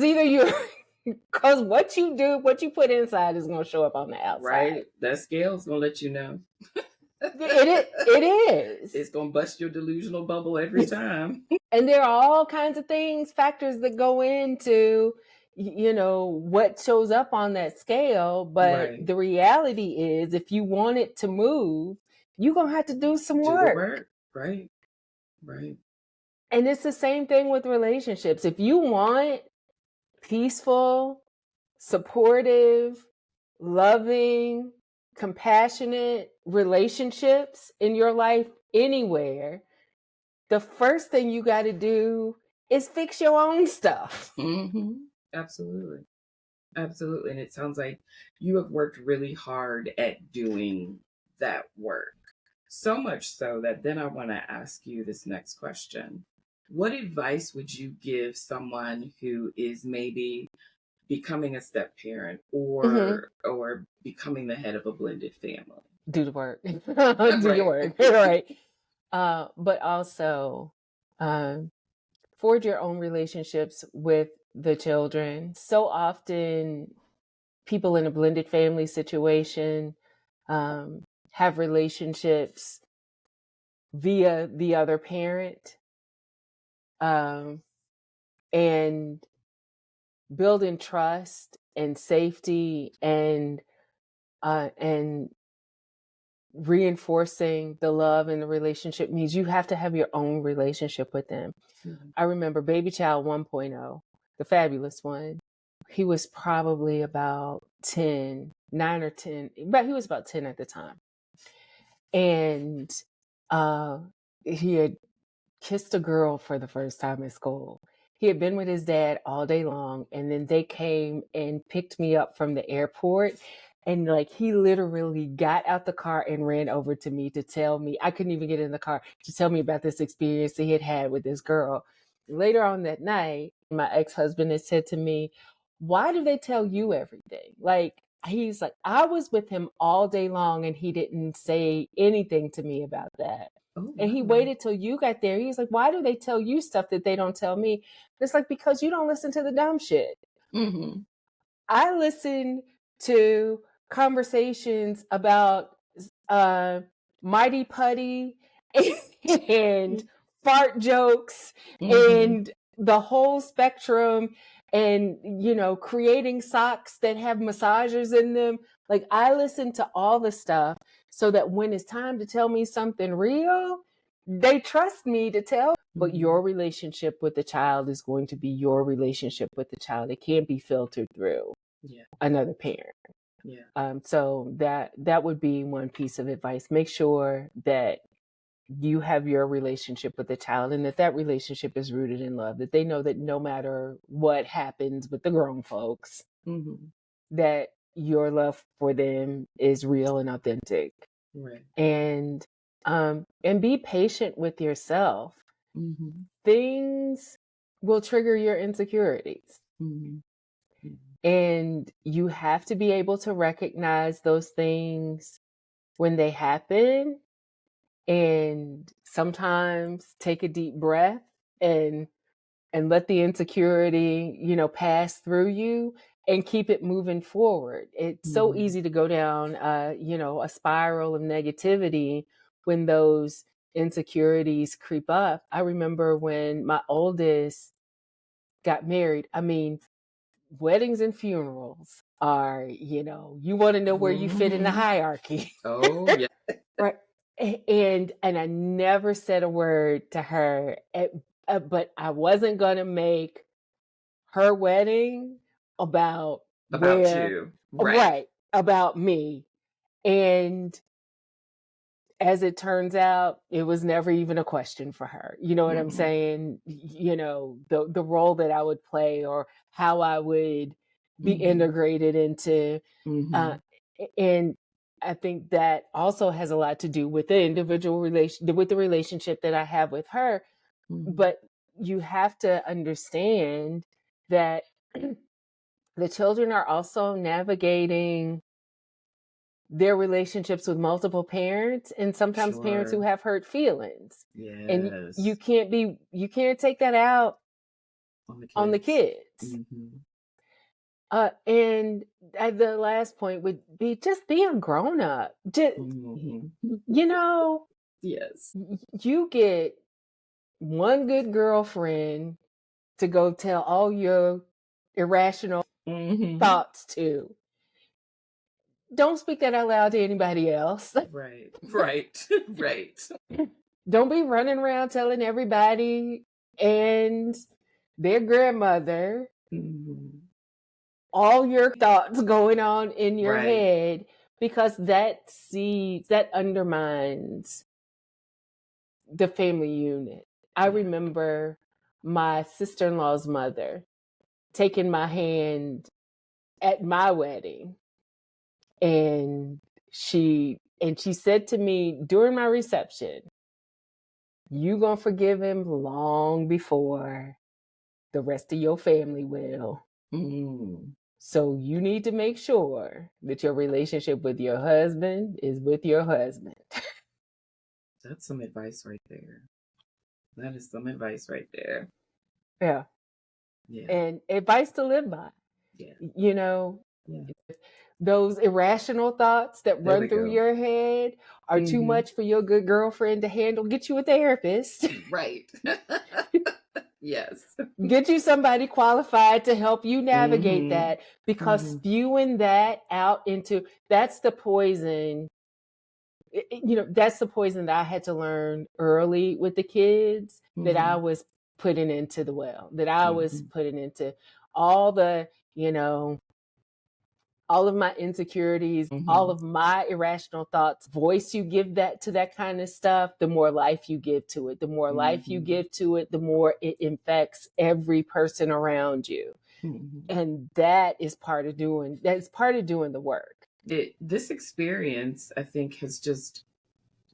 because what you do, what you put inside is going to show up on the outside. Right. That scale's going to let you know. It is. It's going to bust your delusional bubble every time. And there are all kinds of factors that go into, you know, what shows up on that scale. But the reality is, if you want it to move, you're going to have to do some work. Right. Right. And it's the same thing with relationships. If you want peaceful, supportive, loving, compassionate relationships in your life anywhere, the first thing you got to do is fix your own stuff. Absolutely. Absolutely. And it sounds like you have worked really hard at doing that work. So much so that then I want to ask you this next question. What advice would you give someone who is maybe becoming a step parent or becoming the head of a blended family? Do the work. Do your work. Right. But also forge your own relationships with the children. So often people in a blended family situation have relationships via the other parent, and building trust and safety and reinforcing the love in the relationship means you have to have your own relationship with them. I remember baby child 1.0, the fabulous one. He was probably about 9 or 10, but he was about 10 at the time. And he had kissed a girl for the first time at school. He had been with his dad all day long, and then they came and picked me up from the airport. And like, he literally got out the car and ran over to me to tell me, I couldn't even get in the car, to tell me about this experience he had had with this girl. Later on that night, my ex-husband had said to me, "Why do they tell you everything?" Like, he's like, "I was with him all day long and he didn't say anything to me about that." Oh, And he wow. waited till you got there. He's like, "Why do they tell you stuff that they don't tell me?" And it's like, because you don't listen to the dumb shit. Mm-hmm. I listen to conversations about Mighty Putty and fart jokes Mm-hmm. and the whole spectrum, and, you know, creating socks that have massagers in them. Like, I listen to all the stuff so that when it's time to tell me something real, they trust me to tell. But Mm-hmm. your relationship with the child is going to be your relationship with the child. It can't be filtered through Yeah. another parent. Yeah. So that would be one piece of advice. Make sure that you have your relationship with the child and that relationship is rooted in love, that they know that no matter what happens with the grown folks, Mm-hmm. that your love for them is real and authentic. Right. And be patient with yourself. Mm-hmm. Things will trigger your insecurities. Mm-hmm. And you have to be able to recognize those things when they happen, and sometimes take a deep breath and let the insecurity, you know, pass through you and keep it moving forward. It's so Mm-hmm. easy to go down, you know, a spiral of negativity when those insecurities creep up. I remember when my oldest got married. I mean, weddings and funerals are, you know, you want to know where you fit in the Mm-hmm. hierarchy. Oh, yeah. Right. And I never said a word to her, but I wasn't going to make her wedding about About where, you. Right. right, about me. And as it turns out, it was never even a question for her. You know what I'm Mm-hmm. saying? You know, the role that I would play or how I would be Mm-hmm. integrated into. Uh, Mm-hmm. and I think that also has a lot to do with the individual with the relationship that I have with her. Mm-hmm. But you have to understand that the children are also navigating their relationships with multiple parents, and sometimes parents who Sure. have hurt feelings. And Yes. you can't take that out On the on the kids. kids. Mm-hmm. And the last point would be just be a grown up. Just, Mm-hmm. you know, Yes. you get one good girlfriend to go tell all your irrational Mm-hmm. thoughts to. Don't speak that out loud to anybody else. Right. Right. Right. Don't be running around telling everybody and their grandmother Mm-hmm. all your thoughts going on in your Right. head, because that undermines the family unit. I Yeah. remember my sister-in-law's mother taking my hand at my wedding, and she said to me during my reception, "You gonna forgive him long before the rest of your family will. Mm-hmm. So you need to make sure that your relationship with your husband is with your husband." That's some advice right there. That is some advice right there. Yeah. Yeah. And advice to live by. Yeah. You know, Yeah. those irrational thoughts that There run we through go. your head are too Mm-hmm. much for your good girlfriend to handle. Get you a therapist. Right. Yes. Get you somebody qualified to help you navigate Mm-hmm. that, because Mm-hmm. spewing that out into that's the poison. You know, that's the poison that I had to learn early with the kids, that I Mm-hmm. was putting into the well, that I was Mm-hmm. putting into all the, you know, all of my insecurities, all Mm-hmm. of my irrational thoughts. Voice you give that to that kind of stuff, the more life you give to it. The more life you Mm-hmm. give to it, the more it infects every person around you. Mm-hmm. And that's part of doing the work. This experience, I think, has just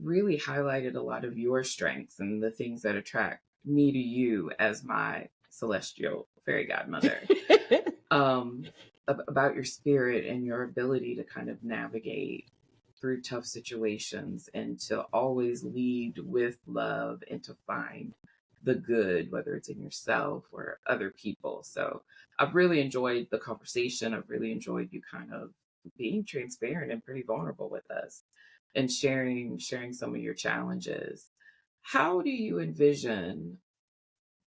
really highlighted a lot of your strengths and the things that attract me to you as my celestial fairy godmother, about your spirit and your ability to kind of navigate through tough situations and to always lead with love and to find the good, whether it's in yourself or other people. So I've really enjoyed the conversation. I've really enjoyed you kind of being transparent and pretty vulnerable with us and sharing some of your challenges. How do you envision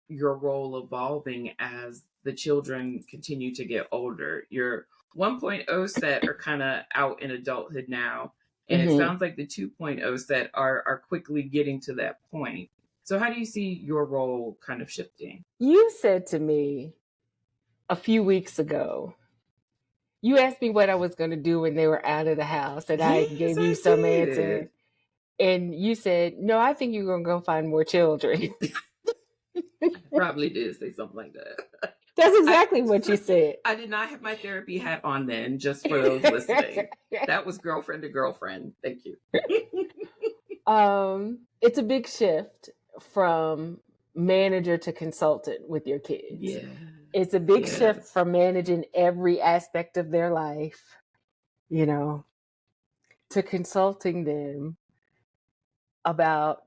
your role evolving as the children continue to get older? Your 1.0 set are kind of out in adulthood now, and it sounds like the 2.0 set are quickly getting to that point. So how do you see your role kind of shifting? You said to me a few weeks ago, you asked me what I was going to do when they were out of the house, and I gave you some answer. And you said, no, I think you're going to go find more children. I probably did say something like that. That's exactly what you said. I did not have my therapy hat on then, just for those listening. That was girlfriend to girlfriend. Thank you. It's a big shift from manager to consultant with your kids. Yeah. It's a big shift from managing every aspect of their life, you know, to consulting them about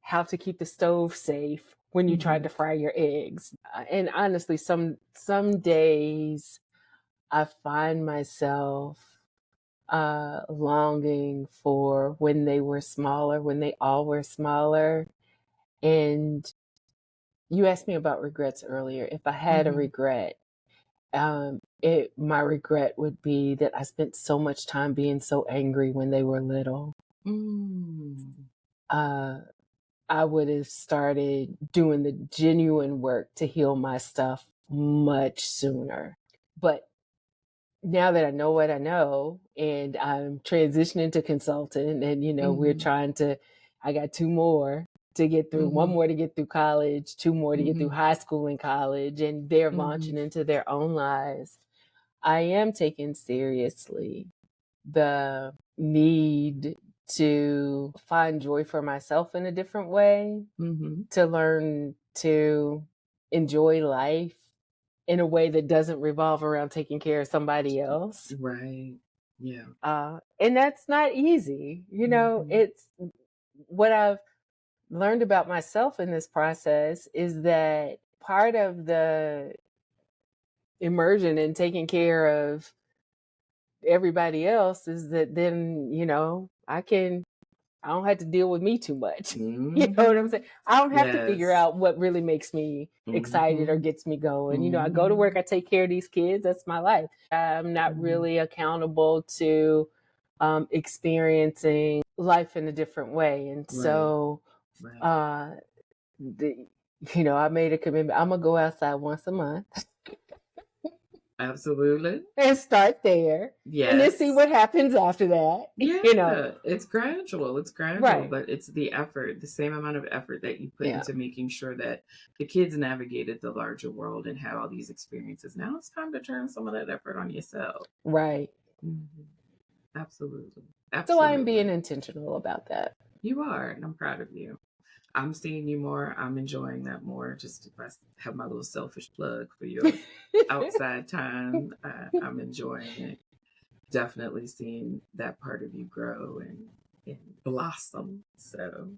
how to keep the stove safe when you tried to fry your eggs. And honestly, some days I find myself longing for when they were smaller, when they all were smaller. And you asked me about regrets earlier. If I had a regret, my regret would be that I spent so much time being so angry when they were little. I would have started doing the genuine work to heal my stuff much sooner. But now that I know what I know, and I'm transitioning to consultant, and we're trying to, I got 2 more to get through, 1 more to get through college, 2 more to get through high school and college, and they're launching into their own lives. I am taking seriously the need to find joy for myself in a different way, to learn to enjoy life in a way that doesn't revolve around taking care of somebody else. Right. Yeah. And that's not easy. It's what I've learned about myself in this process is that part of the immersion and taking care of everybody else is that then, I don't have to deal with me too much. You know what I'm saying? I don't have to figure out what really makes me excited or gets me going. I go to work, I take care of these kids. That's my life. I'm not really accountable to experiencing life in a different way. And so, I made a commitment. I'm going to go outside once a month. Absolutely. And start there. Yes. And then see what happens after that. Yeah. It's gradual. Right. But it's the effort, the same amount of effort that you put into making sure that the kids navigated the larger world and had all these experiences. Now it's time to turn some of that effort on yourself. Right. Absolutely. So I'm being intentional about that. You are, and I'm proud of you. I'm seeing you more. I'm enjoying that more. Just if I have my little selfish plug for your outside time, I'm enjoying it. Definitely seeing that part of you grow and blossom. So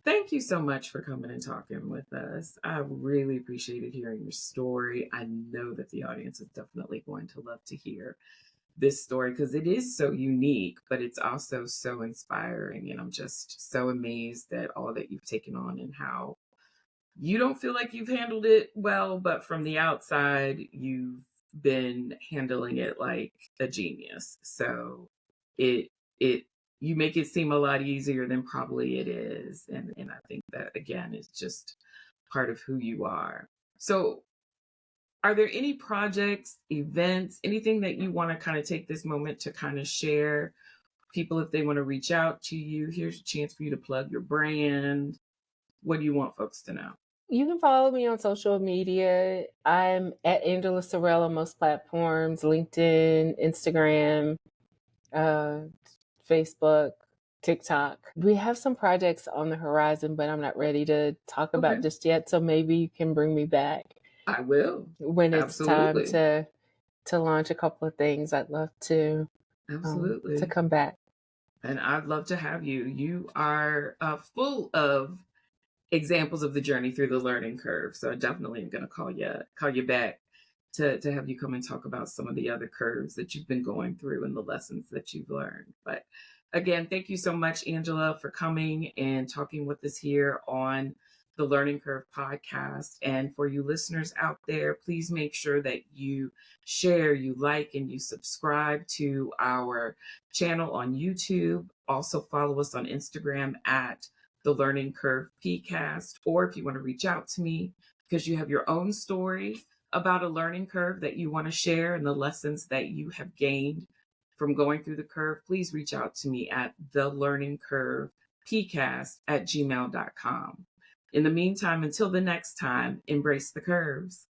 thank you so much for coming and talking with us. I really appreciated hearing your story. I know that the audience is definitely going to love to hear this story because it is so unique, but it's also so inspiring. And I'm just so amazed at all that you've taken on and how you don't feel like you've handled it well, but from the outside, you've been handling it like a genius. So it you make it seem a lot easier than probably it is. And I think that again is just part of who you are. So are there any projects, events, anything that you want to kind of take this moment to kind of share? People, if they want to reach out to you, here's a chance for you to plug your brand. What do you want folks to know? You can follow me on social media. I'm at Angela Sorrell on most platforms, LinkedIn, Instagram, Facebook, TikTok. We have some projects on the horizon, but I'm not ready to talk about Okay. just yet. So maybe you can bring me back I will. when it's time Absolutely. to launch a couple of things. I'd love to Absolutely. come back. And I'd love to have you. You are full of examples of the journey through the learning curve. So I definitely am going to call you back to have you come and talk about some of the other curves that you've been going through and the lessons that you've learned. But again, thank you so much, Angela, for coming and talking with us here on the Learning Curve podcast. And for you listeners out there, please make sure that you share, you like, and you subscribe to our channel on YouTube. Also follow us on Instagram at the Learning Curve PCast, or if you want to reach out to me because you have your own story about a learning curve that you want to share and the lessons that you have gained from going through the curve, please reach out to me at the Learning Curve PCast at gmail.com. In the meantime, until the next time, embrace the curves.